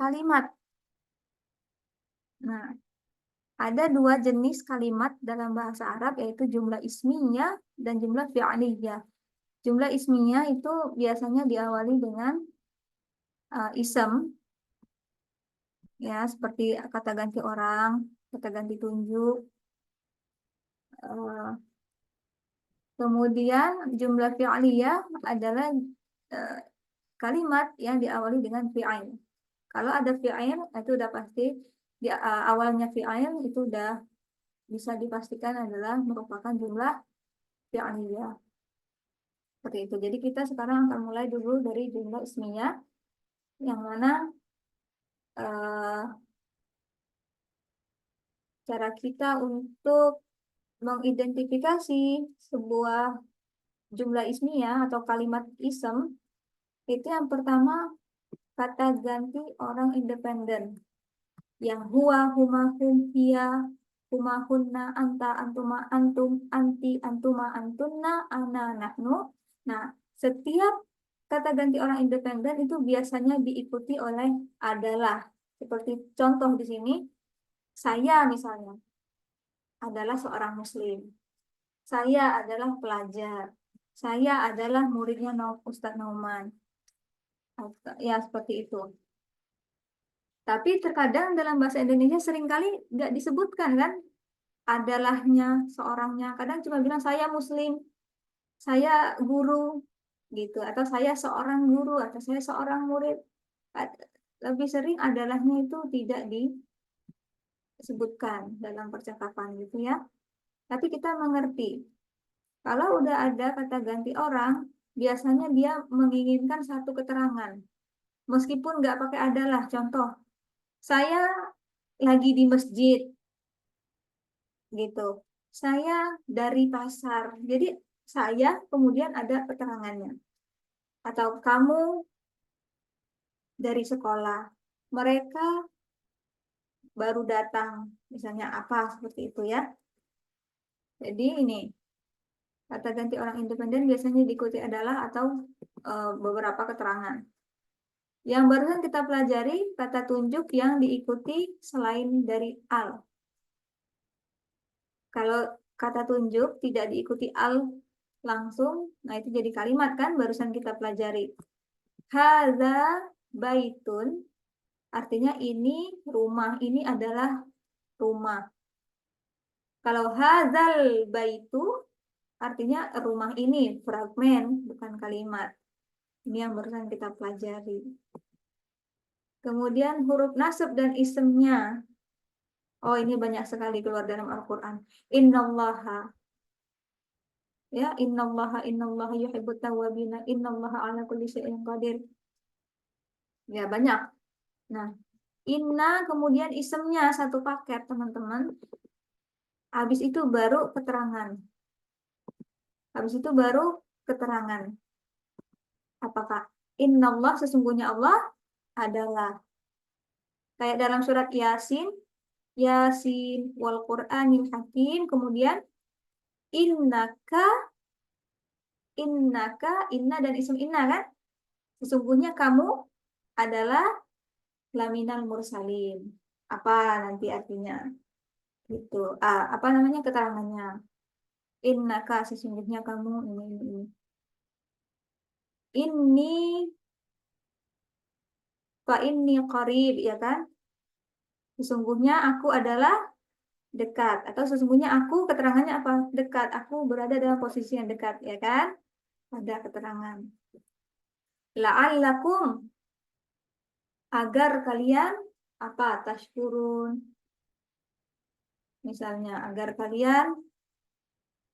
kalimat. Nah, ada dua jenis kalimat dalam bahasa Arab, yaitu jumlah ismiyah dan jumlah fi'liyah. Jumlah ismiyah itu biasanya diawali dengan isem, ya, seperti kata ganti orang, kata ganti tunjuk. Kemudian jumlah fi'liyah adalah kalimat yang diawali dengan fi'il. Kalau ada fi'il, itu udah pasti di awalnya fi'il itu udah bisa dipastikan adalah merupakan jumlah fi'liyah. Seperti itu. Jadi kita sekarang akan mulai dulu dari jumlah ismiyah, yang mana cara kita untuk mengidentifikasi sebuah jumlah ismiyah atau kalimat isem, itu yang pertama kata ganti orang independen. Yang huwa, huma, hum, hiya, huma, hunna, anta, antuma, antum, anti, antuma, antunna, ana, nahnu. Nah, setiap kata ganti orang independen itu biasanya diikuti oleh adalah. Seperti contoh di sini, saya misalnya adalah seorang muslim. Saya adalah pelajar. Saya adalah muridnya Ustadz Nauman. Ya, seperti itu. Tapi terkadang dalam bahasa Indonesia seringkali nggak disebutkan kan adalahnya seorangnya. Kadang cuma bilang saya muslim, saya guru, gitu. Atau saya seorang guru, atau saya seorang murid. Lebih sering adalahnya itu tidak disebutkan dalam percakapan gitu ya. Tapi kita mengerti. Kalau udah ada kata ganti orang, biasanya dia menginginkan satu keterangan. Meskipun nggak pakai adalah. Contoh, saya lagi di masjid, gitu. Saya dari pasar. Jadi saya kemudian ada keterangannya. Atau kamu dari sekolah. Mereka baru datang. Misalnya apa seperti itu ya. Jadi ini kata ganti orang independen biasanya diikuti adalah atau beberapa keterangan. Yang barusan kita pelajari kata tunjuk yang diikuti selain dari al. Kalau kata tunjuk tidak diikuti al langsung, nah itu jadi kalimat kan barusan kita pelajari. Hadza baitun, artinya ini rumah, ini adalah rumah. Kalau hadzal baitu, artinya rumah ini, fragmen, bukan kalimat. Ini yang barusan kita pelajari. Kemudian huruf nasab dan isemnya. Oh, ini banyak sekali keluar dalam Al-Quran. Innallaha. Ya, innallaha yuhibbut tawwabina, innallaha ala kulli syai'in qadir. Ya, banyak. Nah, inna kemudian isemnya satu paket, teman-teman. Habis itu baru keterangan. Habis itu baru keterangan. Apakah innallah sesungguhnya Allah adalah. Kayak dalam surat Yasin, Yasin wal Qur'anil Hakim, kemudian innaka, inna dan isim inna kan? Sesungguhnya kamu adalah laminal mursalin. Apa nanti artinya? Gitu. Apa namanya keterangannya? Innaka sesungguhnya kamu ini. Inni fa inni qarib, ya kan? Sesungguhnya aku adalah dekat, atau sesungguhnya aku keterangannya apa? Dekat. Aku berada dalam posisi yang dekat, ya kan? Ada keterangan. La'allakum, agar kalian apa? Tashkurun. Misalnya agar kalian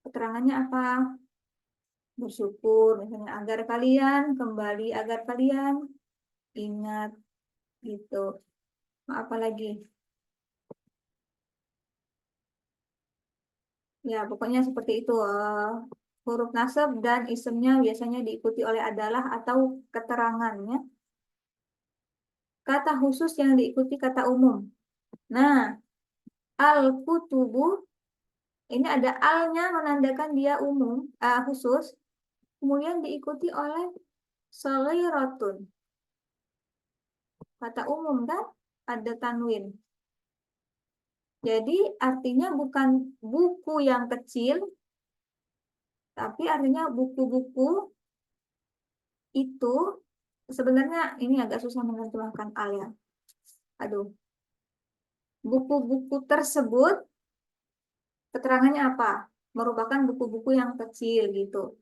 keterangannya apa? Bersyukur, misalnya agar kalian kembali, agar kalian ingat gitu. Apa lagi? Ya, pokoknya seperti itu. Huruf nasab dan isemnya biasanya diikuti oleh adalah atau keterangannya. Kata khusus yang diikuti kata umum. Nah, al-kutubu, ini ada alnya menandakan dia umum, khusus. Kemudian diikuti oleh shaghiratun. kata umum kan, ada tanwin. Jadi artinya bukan buku yang kecil, tapi artinya buku-buku itu sebenarnya ini agak susah menerjemahkan al ya. Aduh. Buku-buku tersebut keterangannya apa? Merupakan buku-buku yang kecil gitu.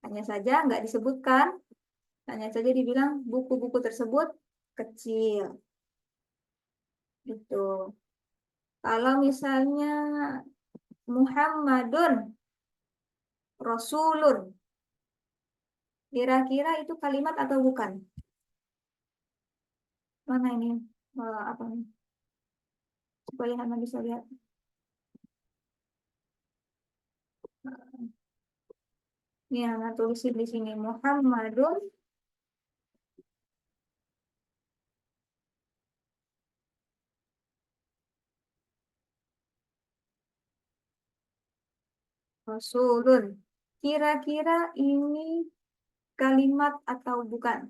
Hanya saja nggak disebutkan, hanya saja dibilang buku-buku tersebut kecil. Gitu. Kalau misalnya Muhammadun Rasulun, kira-kira itu kalimat atau bukan? Mana ini? Apa nih? Supaya Hana bisa lihat. Nih Hana tulisin di sini Muhammadun Rasulun. Kira-kira ini kalimat atau bukan?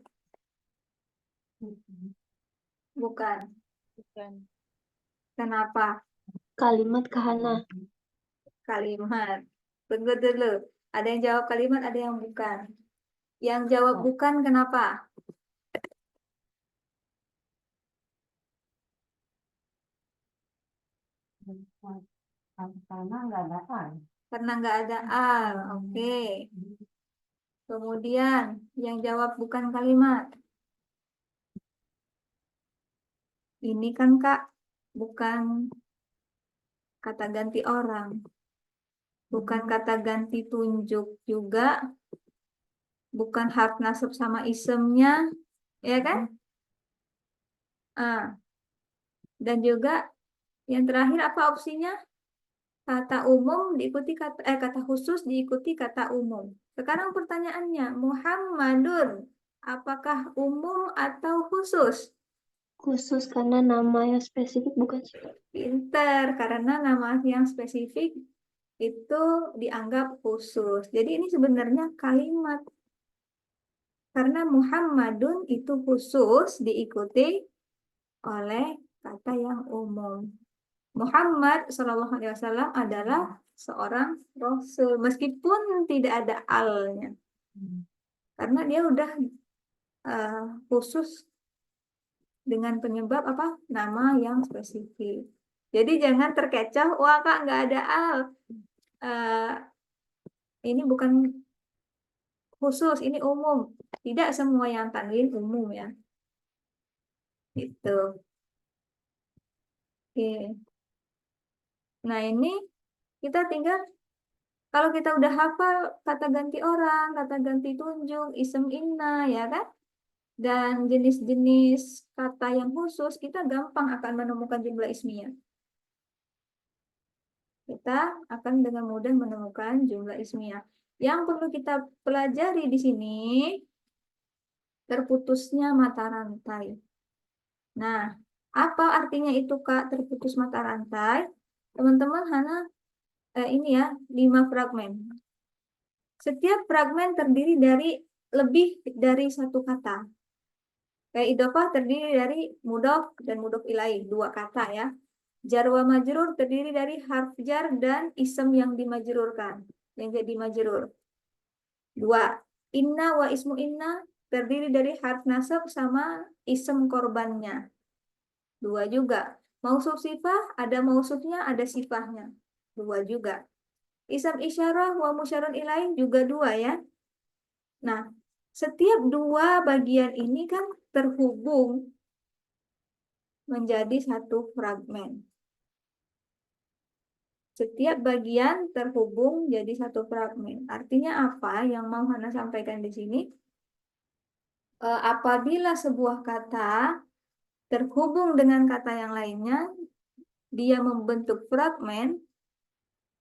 Bukan. Bukan. Kenapa? Kalimat Kahana. Kalimat. Tunggu dulu. Ada yang jawab kalimat, ada yang bukan. Yang jawab bukan kenapa? Karena nggak ada al. Karena nggak ada al. Oke. Kemudian yang jawab bukan kalimat. Ini kan Kak, bukan kata ganti orang. Bukan kata ganti tunjuk juga. Bukan harf nasab sama isemnya. Ya kan? Ah. Dan juga yang terakhir apa opsinya? Kata umum diikuti kata khusus diikuti kata umum. Sekarang pertanyaannya, Muhammadun, apakah umum atau khusus? Khusus karena nama yang spesifik bukan sih? Pinter, karena nama yang spesifik itu dianggap khusus. Jadi ini sebenarnya kalimat. Karena Muhammadun itu khusus diikuti oleh kata yang umum. Muhammad SAW adalah seorang rasul meskipun tidak ada alnya karena dia udah khusus dengan penyebab apa nama yang spesifik. Jadi jangan terkecoh, wah Kak nggak ada al. Eh, ini bukan khusus, ini umum. Tidak semua yang tanwin umum ya. Gitu. Oke. Nah ini kita tinggal kalau kita udah hafal kata ganti orang, kata ganti tunjuk, isem inna, ya kan? Dan jenis-jenis kata yang khusus, kita gampang akan menemukan jumlah ismiyah. Kita akan dengan mudah menemukan jumlah ismiyah. Yang perlu kita pelajari di sini, terputusnya mata rantai. Nah, apa artinya itu Kak, terputus mata rantai? Teman-teman, Hana, ini ya, 5 fragmen. Setiap fragmen terdiri dari lebih dari satu kata. Kayak idhofah terdiri dari mudhof dan mudhof ilaih, 2 kata ya. Jar wa majrur terdiri dari harf jar dan isem yang dimajrurkan, yang jadi majrur. 2. Inna wa ismu inna terdiri dari harf nasab sama isem korbannya. 2 juga. Mausuf sifah, ada mausufnya, ada sifahnya. 2 juga. Isam isyarah wa musyarun ilaih juga 2 ya. Nah, setiap 2 bagian ini kan terhubung menjadi satu fragmen. Setiap bagian terhubung jadi satu fragmen. Artinya apa yang mau Hana sampaikan di sini? Apabila sebuah kata terhubung dengan kata yang lainnya, dia membentuk fragmen,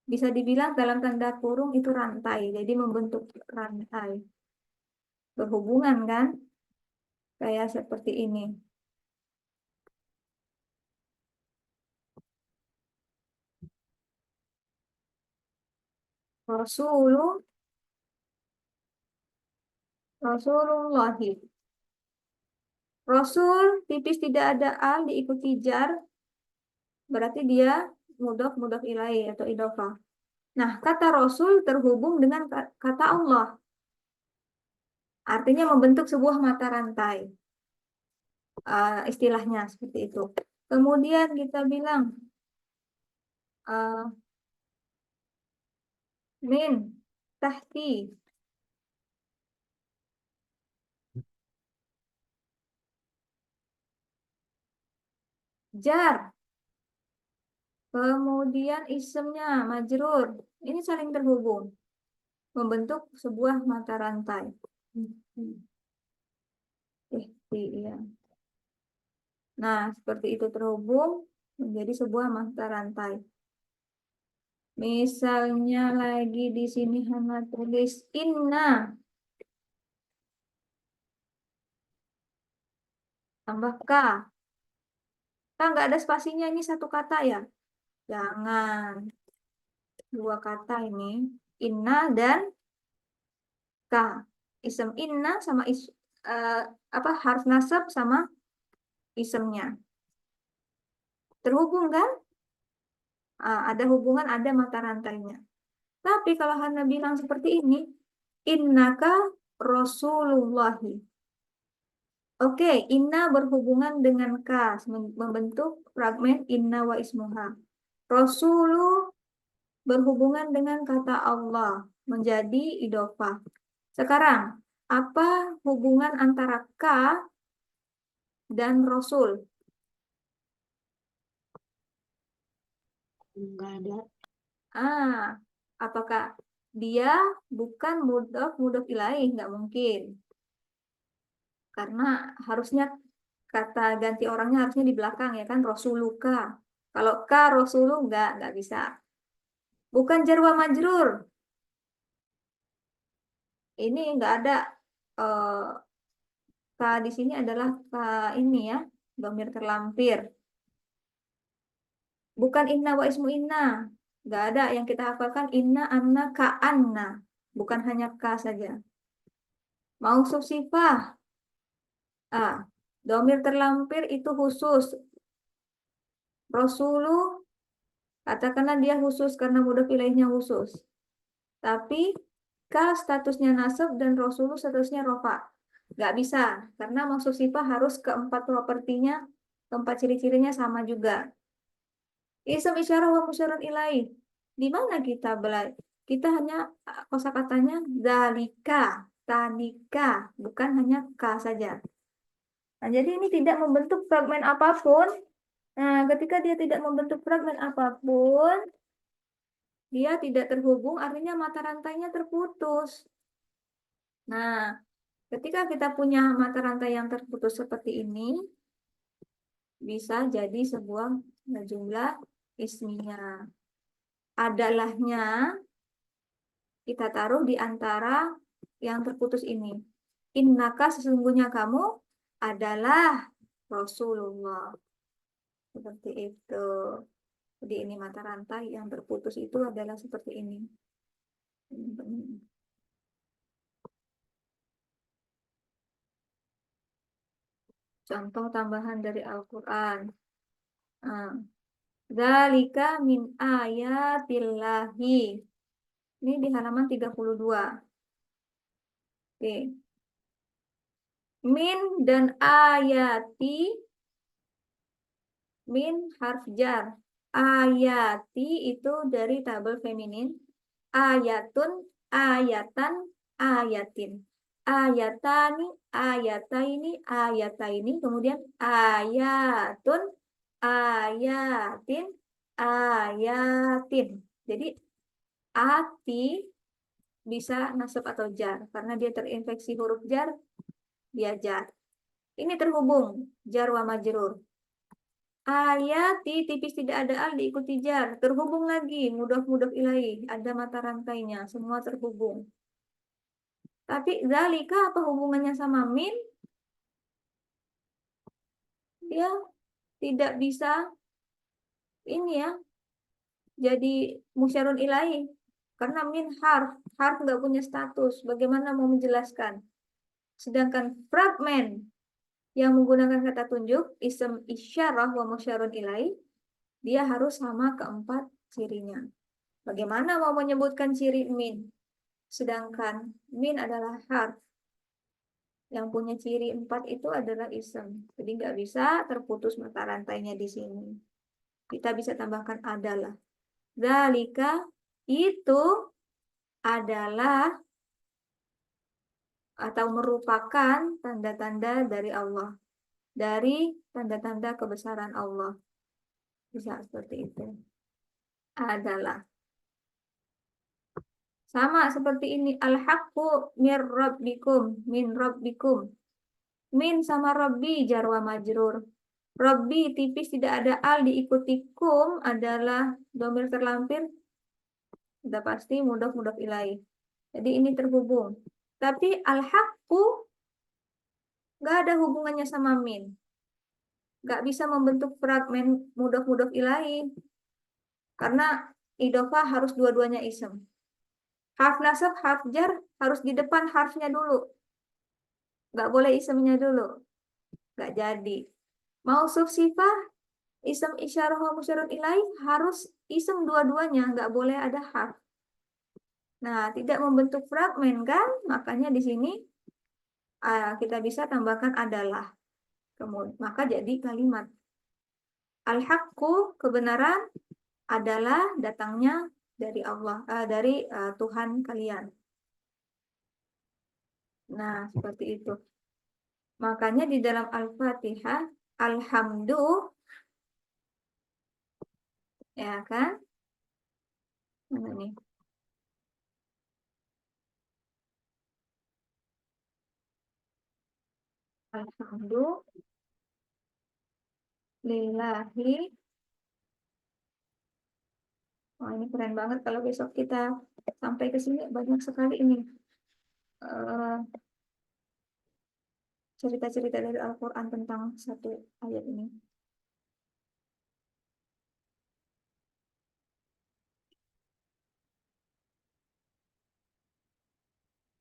bisa dibilang dalam tanda kurung itu rantai. Jadi membentuk rantai. Berhubungan kan? Kayak seperti ini. Rasulullahi. Rasul tipis tidak ada al diikuti jar, berarti dia mudhof ilaih atau idhofah. Nah, kata Rasul terhubung dengan kata Allah. Artinya membentuk sebuah mata rantai. Istilahnya seperti itu. Kemudian kita bilang min tahti. Jar. Kemudian isemnya majrur. Ini saling terhubung. Membentuk sebuah mata rantai. Iya. Nah, seperti itu terhubung menjadi sebuah mata rantai. Misalnya lagi di sini Hana tulis inna. Tambah K. Kan nggak ada spasinya, ini satu kata ya? Jangan. Dua kata ini. Inna dan K. Isem inna sama harf nasab sama isemnya. Terhubung kan? Ada hubungan, ada mata rantainya. Tapi kalau Hana bilang seperti ini, innaka Rasulullahi. Oke, inna berhubungan dengan ka, membentuk fragmen inna wa ismuha. Rasulu berhubungan dengan kata Allah, menjadi idhofah. Sekarang, apa hubungan antara ka dan Rasul? Enggak ada. Apakah dia bukan mudhof ilaih? Nggak mungkin. Karena harusnya kata ganti orangnya harusnya di belakang ya kan, Rasuluka. Kalau ka Rasulu nggak bisa. Bukan jar wa majrur. Ini nggak ada ka di sini adalah ka ini ya, dhamir terlampir. Bukan inna wa ismu inna. Nggak ada yang kita hafalkan inna, anna, ka, anna. Bukan hanya ka saja. Mausuf sifah. Dhamir terlampir itu khusus. Rasulu, katakanlah dia khusus karena mudhof ilaihnya khusus. Tapi ka statusnya nasab dan Rasulu statusnya rofa. Nggak bisa, karena maksud sifat harus keempat propertinya, keempat ciri-cirinya sama juga. Ism isyarah wa musyarun ilaih. Di mana kita belajar? Kita hanya kosakatanya dalika, tanika, bukan hanya ka saja. Nah, jadi ini tidak membentuk fragmen apapun. Nah, ketika dia tidak membentuk fragmen apapun, dia tidak terhubung, artinya mata rantainya terputus. Nah, ketika kita punya mata rantai yang terputus seperti ini, bisa jadi sebuah jumlah ismiyah. Adalahnya kita taruh di antara yang terputus ini. Innaka sesungguhnya kamu adalah Rasulullah. Seperti itu. Jadi ini mata rantai yang terputus itu adalah seperti ini. Contoh tambahan dari Al-Quran. Dzalika min ayatillahi. Ini di halaman 32. Oke. Min dan ayati. Min harf jar. Ayati itu dari tabel feminin. Ayatun, ayatan, ayatin. Ayatani, ayataini, ayataini. Kemudian ayatun, ayatin, ayatin. Jadi ati bisa nasab atau jar. Karena dia terinfeksi huruf jar, dia jar. Ini terhubung, jar wa majrur. Ayati tipis tidak ada al diikuti jar. Terhubung lagi, mudhof ilaih. Ada mata rantainya, semua terhubung. Tapi zalika apa hubungannya sama min? Dia tidak bisa ini ya, jadi musyarun ilaih. Karena min harf nggak punya status. Bagaimana mau menjelaskan? Sedangkan fragmen yang menggunakan kata tunjuk, ism isyarah wa musyarun ilaih, dia harus sama keempat cirinya. Bagaimana mau menyebutkan ciri min? Sedangkan min adalah harf. Yang punya ciri 4 itu adalah ism. Jadi nggak bisa terputus mata rantainya di sini. Kita bisa tambahkan adalah. Zalika itu adalah atau merupakan tanda-tanda dari Allah. Dari tanda-tanda kebesaran Allah. Bisa seperti itu. Adalah. Sama seperti ini. Al-haqqu mir rabbikum. Min rabbikum. Min sama Rabbi jar wa majrur. Rabbi tipis tidak ada al diikuti kum adalah domir terlampir. Sudah pasti mudhof ilaih. Jadi ini terhubung. Tapi al-haqqu nggak ada hubungannya sama min. Nggak bisa membentuk fragmen mudhof ilaih. Karena idhofah harus dua-duanya isem. Harf nasab, harf jar harus di depan harfnya dulu. Nggak boleh isemnya dulu. Nggak jadi. Mausuf sifah, isem isyarah wa musyarun ilaih harus isem dua-duanya. Nggak boleh ada harf. Nah, tidak membentuk fragmen kan? Makanya di sini kita bisa tambahkan adalah. Kemudian, maka jadi kalimat. Al-haqqu, kebenaran, adalah datangnya dari Allah, dari Tuhan kalian. Nah, seperti itu. Makanya di dalam Al-Fatihah, alhamdu, ya kan? Mana nih? Alhamdu, lillahi. Wah, ini keren banget kalau besok kita sampai ke sini banyak sekali ini cerita-cerita dari Al-Quran tentang satu ayat ini.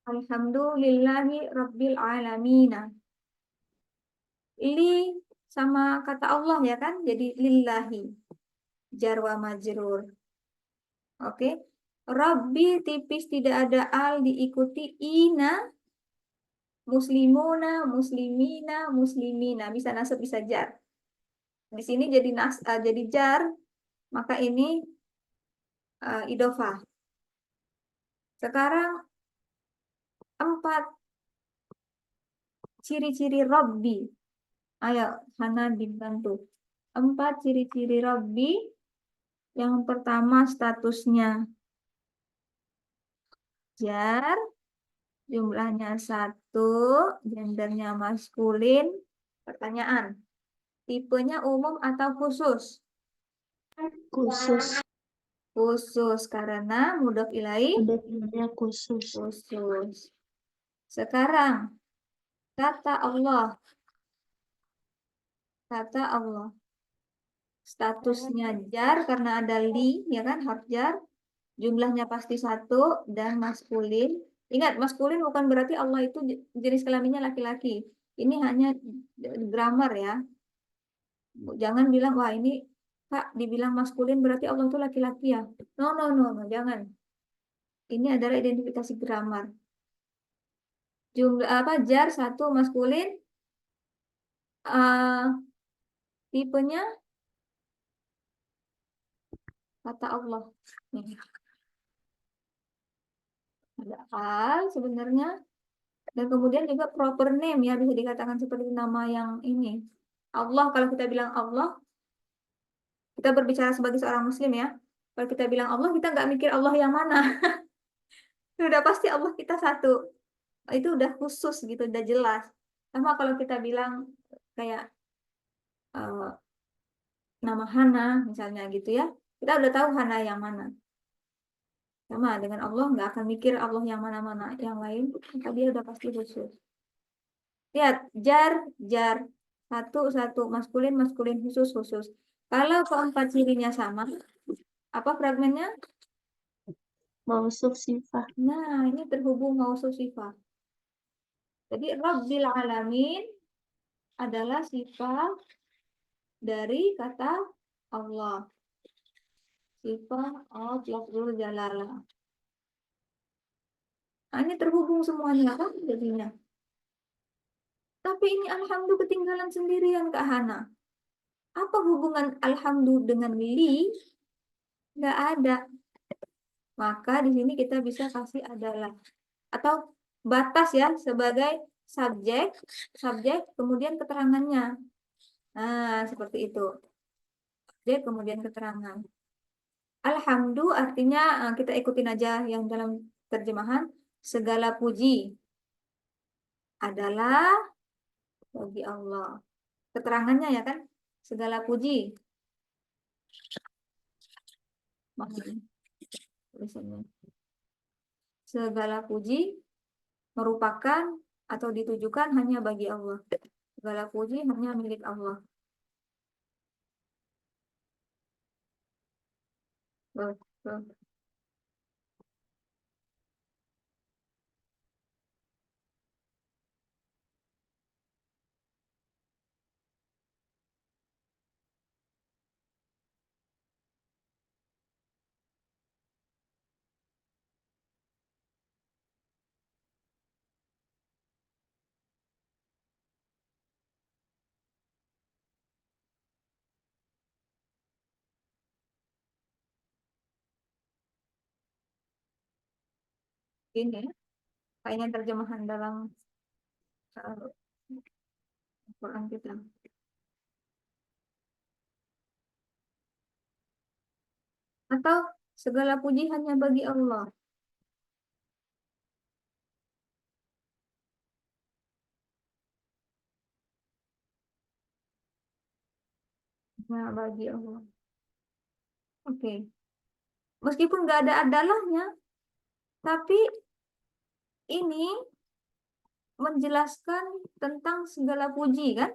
Alhamdulillahi Rabbil Alamina. Li sama kata Allah ya kan? Jadi lillahi. Jar wa majrur. Oke. Rabbi tipis tidak ada al diikuti ina. Muslimuna, muslimina, muslimina. Bisa nasab, bisa jar. Di sini jadi jar. Maka ini idhofah. Sekarang 4 ciri-ciri Rabbi. Ayo, Hana dibantu. 4 ciri-ciri Rabbi. Yang pertama statusnya jar, jumlahnya 1, gendernya maskulin. Pertanyaan, tipenya umum atau khusus? Khusus. Khusus, karena mudhof ilaih Adanya khusus. khusus. Sekarang, kata Allah. Kata Allah. Statusnya jar karena ada li, ya kan, harf jar. Jumlahnya pasti 1 dan maskulin. Ingat, maskulin bukan berarti Allah itu jenis kelaminnya laki-laki. Ini hanya grammar ya. Jangan bilang, wah ini Kak dibilang maskulin berarti Allah itu laki-laki ya. No, no, no, no, jangan. Ini adalah identifikasi grammar. Jumlah apa jar 1 maskulin, tipenya kata Allah. Nih. Ada al sebenarnya. Dan kemudian juga proper name ya, bisa dikatakan seperti nama yang ini. Allah, kalau kita bilang Allah, kita berbicara sebagai seorang muslim ya. Kalau kita bilang Allah, kita nggak mikir Allah yang mana. Sudah pasti Allah kita satu. Itu udah khusus gitu, udah jelas. Sama kalau kita bilang kayak nama Hana misalnya gitu ya. Kita udah tahu Hana yang mana. Sama dengan Allah, nggak akan mikir Allah yang mana-mana. Yang lain, maka dia udah pasti khusus. Lihat, jar, jar. 1 maskulin, maskulin, khusus, khusus. Kalau keempat cirinya sama, apa fragmennya? Mausuf sifah. Nah, ini terhubung mausuf sifah. Jadi Rabbil Alamin adalah sifat dari kata Allah. Sifat Allah lafzul jalalah. Nah, ini terhubung semuanya kan jadinya. Tapi ini alhamdulillah ketinggalan sendirian Kak Hana. Apa hubungan alhamdulillah dengan li? Nggak ada. Maka di sini kita bisa kasih adalah. Atau batas ya sebagai subjek, kemudian keterangannya. Nah, seperti itu. Subjek, kemudian keterangan. Alhamdulillah artinya kita ikutin aja yang dalam terjemahan. Segala puji adalah bagi Allah. Keterangannya ya kan? Segala puji. Maksudnya, tulisannya. Segala puji merupakan atau ditujukan hanya bagi Allah. Segala puji hanya milik Allah. Betul. Ini kayaknya terjemahan dalam Quran kita. Atau segala puji hanya bagi Allah. Nah, bagi Allah. Oke. Meskipun nggak ada adalahnya, tapi ini menjelaskan tentang segala puji kan?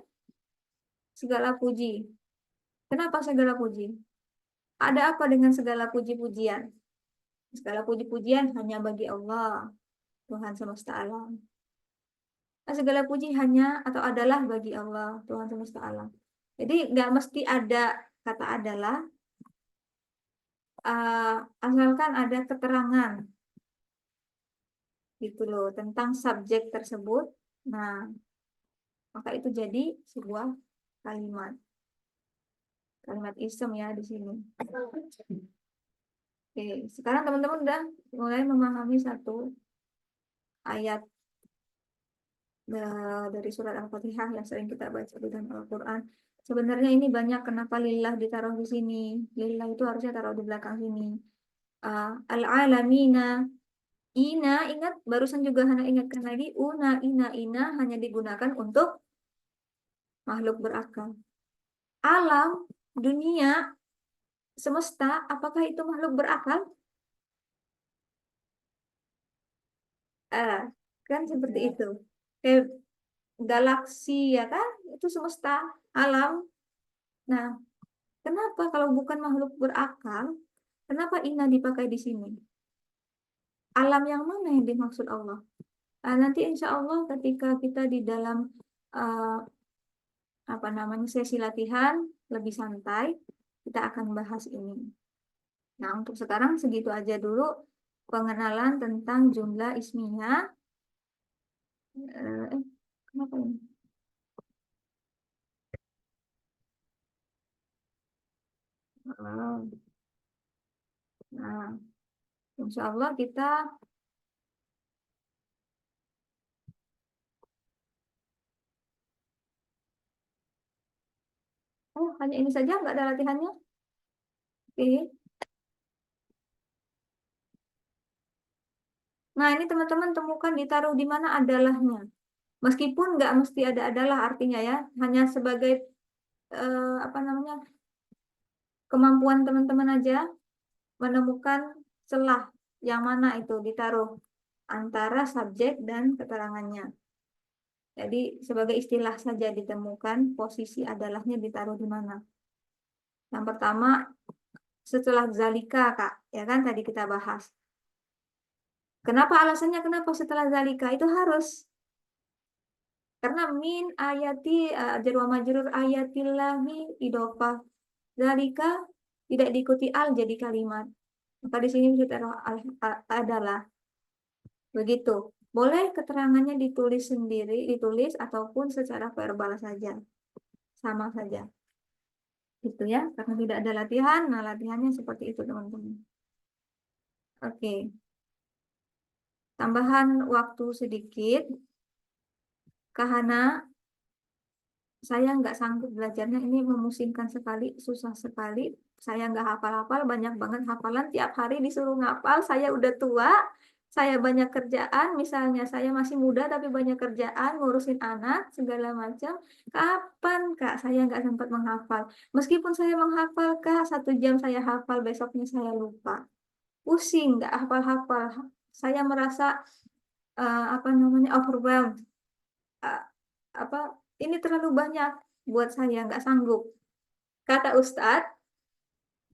Segala puji. Kenapa segala puji? Ada apa dengan segala puji-pujian? Segala puji-pujian hanya bagi Allah, Tuhan semesta alam. Nah, segala puji hanya atau adalah bagi Allah, Tuhan semesta alam. Jadi nggak mesti ada kata adalah, asalkan ada keterangan gitu loh tentang subjek tersebut. Nah, maka itu jadi sebuah kalimat. Kalimat isem ya di sini. Oke, sekarang teman-teman udah mulai memahami satu ayat dari surat Al-Fatihah yang sering kita baca di dalam Al-Quran. Sebenarnya ini banyak kenapa lillah ditaruh di sini. Lillah itu harusnya taruh di belakang sini. Al-alamina. Ina, ingat, barusan juga Hana ingatkan lagi. Ina hanya digunakan untuk makhluk berakal. Alam, dunia, semesta, apakah itu makhluk berakal? Kan seperti itu. Kayak galaksi ya kan, itu semesta, alam. Nah, kenapa kalau bukan makhluk berakal, kenapa ina dipakai di sini? Alam yang mana yang dimaksud Allah? Nanti insya Allah ketika kita di dalam sesi latihan lebih santai, kita akan bahas ini. Nah, untuk sekarang segitu aja dulu pengenalan tentang jumlah ismiyah. Kenapa ini? Nah, insya Allah kita hanya ini saja, nggak ada latihannya. Oke. Nah, ini teman-teman temukan ditaruh di mana adalahnya. Meskipun nggak mesti ada adalah artinya ya, hanya sebagai kemampuan teman-teman aja menemukan celah yang mana itu ditaruh antara subjek dan keterangannya. Jadi sebagai istilah saja ditemukan posisi adalahnya ditaruh di mana. Yang pertama setelah zalika Kak, ya kan tadi kita bahas. Kenapa alasannya kenapa setelah zalika itu harus? Karena min ayati jar wa majrur ayatillahi idhofah. Zalika tidak diikuti al jadi kalimat. Maka di sini adalah begitu. Boleh keterangannya ditulis sendiri, ditulis ataupun secara verbal saja. Sama saja. Gitu ya, karena tidak ada latihan. Nah, latihannya seperti itu, teman-teman. Oke. Tambahan waktu sedikit. Karena saya nggak sanggup belajarnya, ini memusingkan sekali, susah sekali. Saya nggak hafal-hafal, banyak banget hafalan. Tiap hari disuruh ngapal, saya udah tua, saya banyak kerjaan. Misalnya saya masih muda tapi banyak kerjaan, ngurusin anak, segala macam. Kapan Kak saya nggak sempat menghafal? Meskipun saya menghafal Kak, 1 jam saya hafal, besoknya saya lupa. Pusing, nggak hafal-hafal. Saya merasa apa namanya overwhelmed. Uh, apa ini terlalu banyak buat saya, nggak sanggup. Kata Ustadz,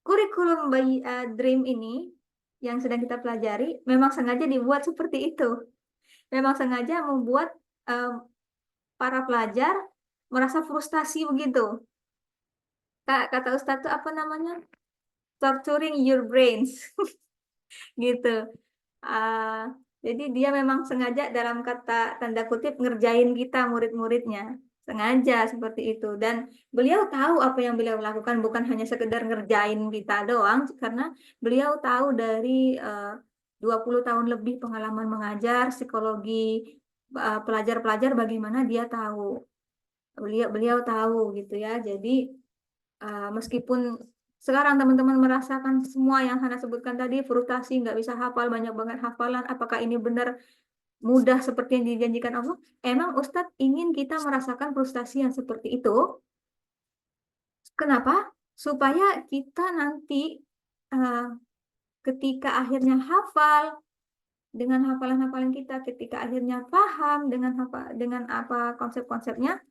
kurikulum bayi Dream ini yang sedang kita pelajari memang sengaja dibuat seperti itu. Memang sengaja membuat para pelajar merasa frustasi begitu. Kata Ustadz itu apa namanya? Torturing your brains. Gitu. Uh, jadi dia memang sengaja dalam kata tanda kutip ngerjain kita murid-muridnya. Sengaja seperti itu. Dan beliau tahu apa yang beliau lakukan, bukan hanya sekedar ngerjain kita doang, karena beliau tahu dari 20 tahun lebih pengalaman mengajar psikologi pelajar-pelajar, bagaimana dia tahu. Beliau tahu gitu ya. Jadi meskipun sekarang teman-teman merasakan semua yang Hana sebutkan tadi, frustasi, nggak bisa hafal, banyak banget hafalan, apakah ini benar mudah seperti yang dijanjikan Allah? Emang Ustadz ingin kita merasakan frustasi yang seperti itu. Kenapa? Supaya kita nanti ketika akhirnya hafal, dengan hafalan-hafalan kita, ketika akhirnya paham dengan apa konsep-konsepnya,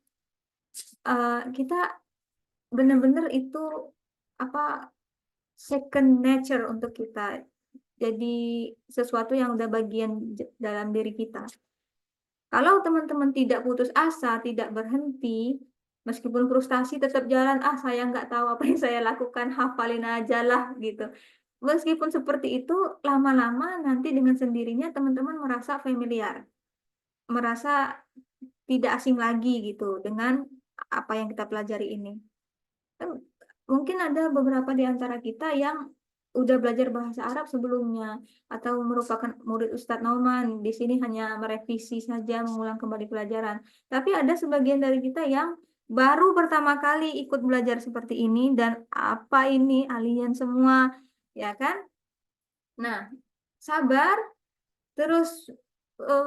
kita benar-benar itu apa second nature untuk kita, jadi sesuatu yang udah bagian dalam diri kita. Kalau teman-teman tidak putus asa, tidak berhenti, meskipun frustasi tetap jalan, saya nggak tahu apa yang saya lakukan, hafalin aja lah gitu. Meskipun seperti itu, lama-lama nanti dengan sendirinya teman-teman merasa familiar, merasa tidak asing lagi gitu dengan apa yang kita pelajari ini. Mungkin ada beberapa di antara kita yang udah belajar bahasa Arab sebelumnya atau merupakan murid Ustadz Nauman, di sini hanya merevisi saja, mengulang kembali pelajaran. Tapi ada sebagian dari kita yang baru pertama kali ikut belajar seperti ini dan apa ini alien semua, ya kan? Nah, sabar, terus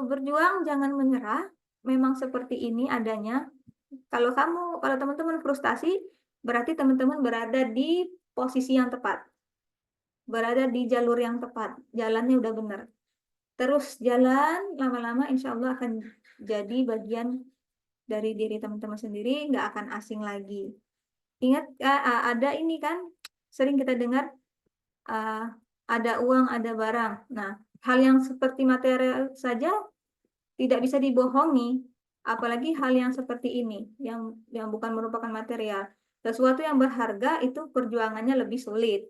berjuang, jangan menyerah. Memang seperti ini adanya. Kalau teman-teman frustasi, berarti teman-teman berada di posisi yang tepat, berada di jalur yang tepat, jalannya udah benar. Terus jalan, lama-lama insya Allah akan jadi bagian dari diri teman-teman sendiri, nggak akan asing lagi. Ingat, ada ini kan, sering kita dengar, ada uang, ada barang. Nah, hal yang seperti material saja tidak bisa dibohongi, apalagi hal yang seperti ini, yang bukan merupakan material. Sesuatu yang berharga itu perjuangannya lebih sulit.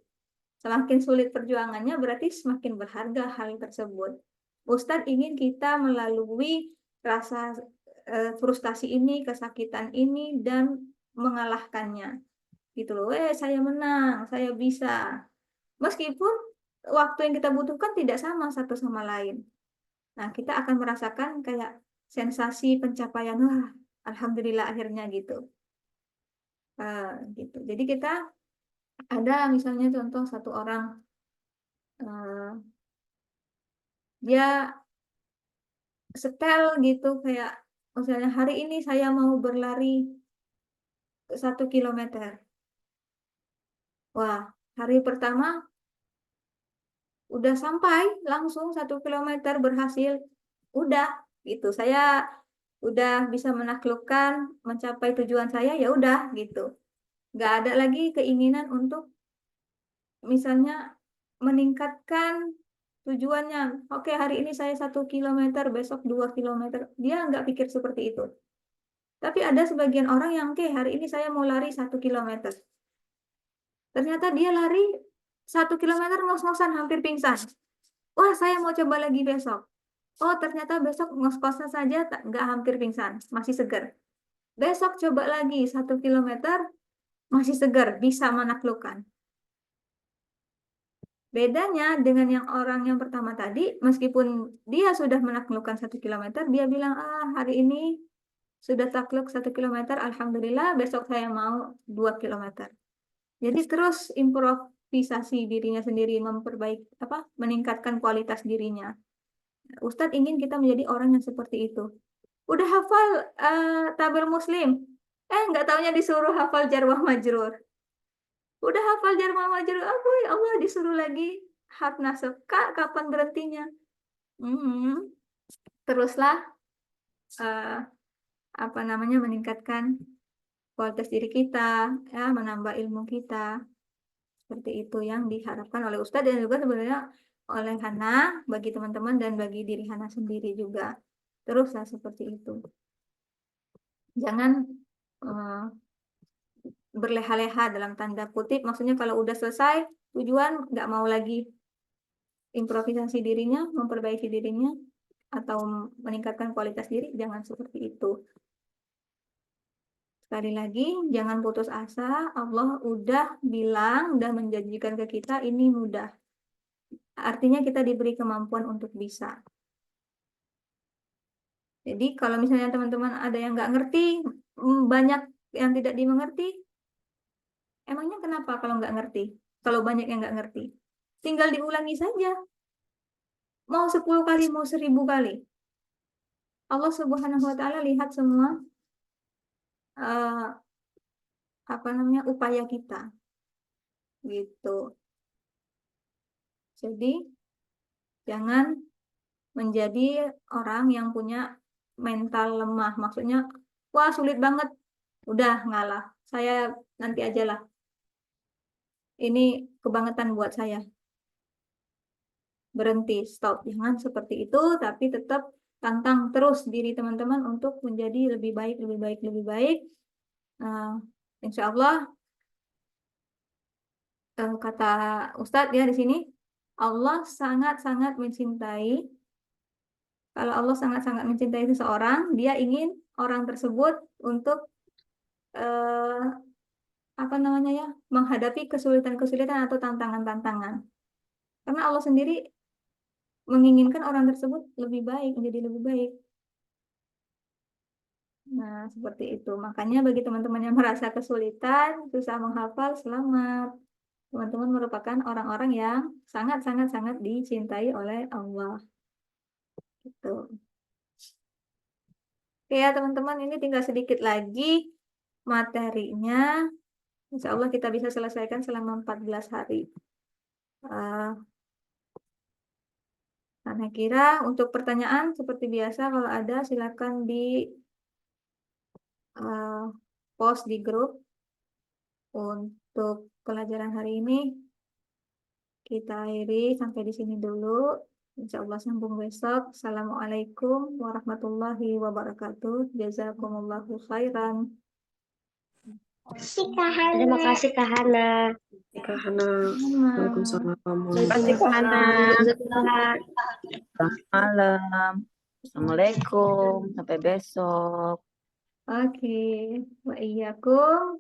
Semakin sulit perjuangannya berarti semakin berharga hal tersebut. Ustadz ingin kita melalui rasa frustasi ini, kesakitan ini, dan mengalahkannya. Gitu loh, saya menang, saya bisa. Meskipun waktu yang kita butuhkan tidak sama satu sama lain. Nah, kita akan merasakan kayak sensasi pencapaian, wah, alhamdulillah akhirnya gitu. Gitu. Jadi kita ada misalnya contoh satu orang, dia setel gitu, kayak misalnya hari ini saya mau berlari 1 kilometer. Wah, hari pertama udah sampai langsung 1 kilometer berhasil, udah gitu. Saya udah bisa menaklukkan mencapai tujuan saya, ya udah gitu. Nggak ada lagi keinginan untuk misalnya meningkatkan tujuannya. Oke, hari ini saya 1 kilometer, besok 2 kilometer. Dia nggak pikir seperti itu. Tapi ada sebagian orang yang, oke, hari ini saya mau lari 1 kilometer. Ternyata dia lari 1 kilometer ngos-ngosan hampir pingsan. Wah, saya mau coba lagi besok. Oh, ternyata besok ngos-ngosan saja nggak hampir pingsan, masih segar. Besok coba lagi 1 kilometer, masih segar, bisa menaklukkan. Bedanya dengan yang orang yang pertama tadi, meskipun dia sudah menaklukkan 1 kilometer, dia bilang, hari ini sudah takluk 1 kilometer, alhamdulillah, besok saya mau 2 kilometer. Jadi terus improvisasi dirinya sendiri, meningkatkan kualitas dirinya. Ustadz ingin kita menjadi orang yang seperti itu. Udah hafal tabel Muslim, nggak taunya disuruh hafal jar wa majrur. Udah hafal jar wa majrur, ya Allah disuruh lagi harf nasab. Kak, kapan berhentinya? Teruslah meningkatkan kualitas diri kita, ya, menambah ilmu kita. Seperti itu yang diharapkan oleh Ustadz dan juga sebenarnya oleh Hana bagi teman-teman dan bagi diri Hana sendiri juga. Teruslah seperti itu. Jangan berleha-leha dalam tanda kutip, maksudnya kalau udah selesai tujuan nggak mau lagi improvisasi dirinya, memperbaiki dirinya atau meningkatkan kualitas diri, jangan seperti itu. Sekali lagi, jangan putus asa. Allah udah bilang, udah menjanjikan ke kita ini mudah. Artinya kita diberi kemampuan untuk bisa. Jadi kalau misalnya teman-teman ada yang nggak ngerti, banyak yang tidak dimengerti, emangnya kenapa kalau nggak ngerti? Kalau banyak yang nggak ngerti, tinggal diulangi saja. Mau 10 kali, mau 1000 kali. Allah Subhanahu Wa Taala lihat semua upaya kita, gitu. Jadi jangan menjadi orang yang punya mental lemah. Maksudnya, wah sulit banget, udah ngalah. Saya nanti aja lah. Ini kebangetan buat saya. Berhenti, stop. Jangan seperti itu, tapi tetap tantang terus diri teman-teman untuk menjadi lebih baik, lebih baik, lebih baik. Insya Allah, kata Ustadz ya di sini, Allah sangat-sangat mencintai. Kalau Allah sangat-sangat mencintai seseorang, dia ingin orang tersebut untuk menghadapi kesulitan-kesulitan atau tantangan-tantangan. Karena Allah sendiri menginginkan orang tersebut lebih baik, menjadi lebih baik. Nah, seperti itu. Makanya bagi teman-teman yang merasa kesulitan, susah menghafal, selamat. Teman-teman merupakan orang-orang yang sangat-sangat-sangat dicintai oleh Allah. Gitu. Oke ya teman-teman, ini tinggal sedikit lagi materinya. Insya Allah kita bisa selesaikan selama 14 hari. Karena kira untuk pertanyaan seperti biasa, kalau ada silakan di post di grup. Untuk pelajaran hari ini kita akhiri sampai di sini dulu. Insya Allah sambung besok. Assalamualaikum warahmatullahi wabarakatuh. Jazakumullahu khairan. Terima kasih Kak Hana. Kak Hana. Waalaikumsalam. Waalaikumsalam. Selamat malam. Assalamualaikum. Sampai besok. Oke. Wa iyyakum.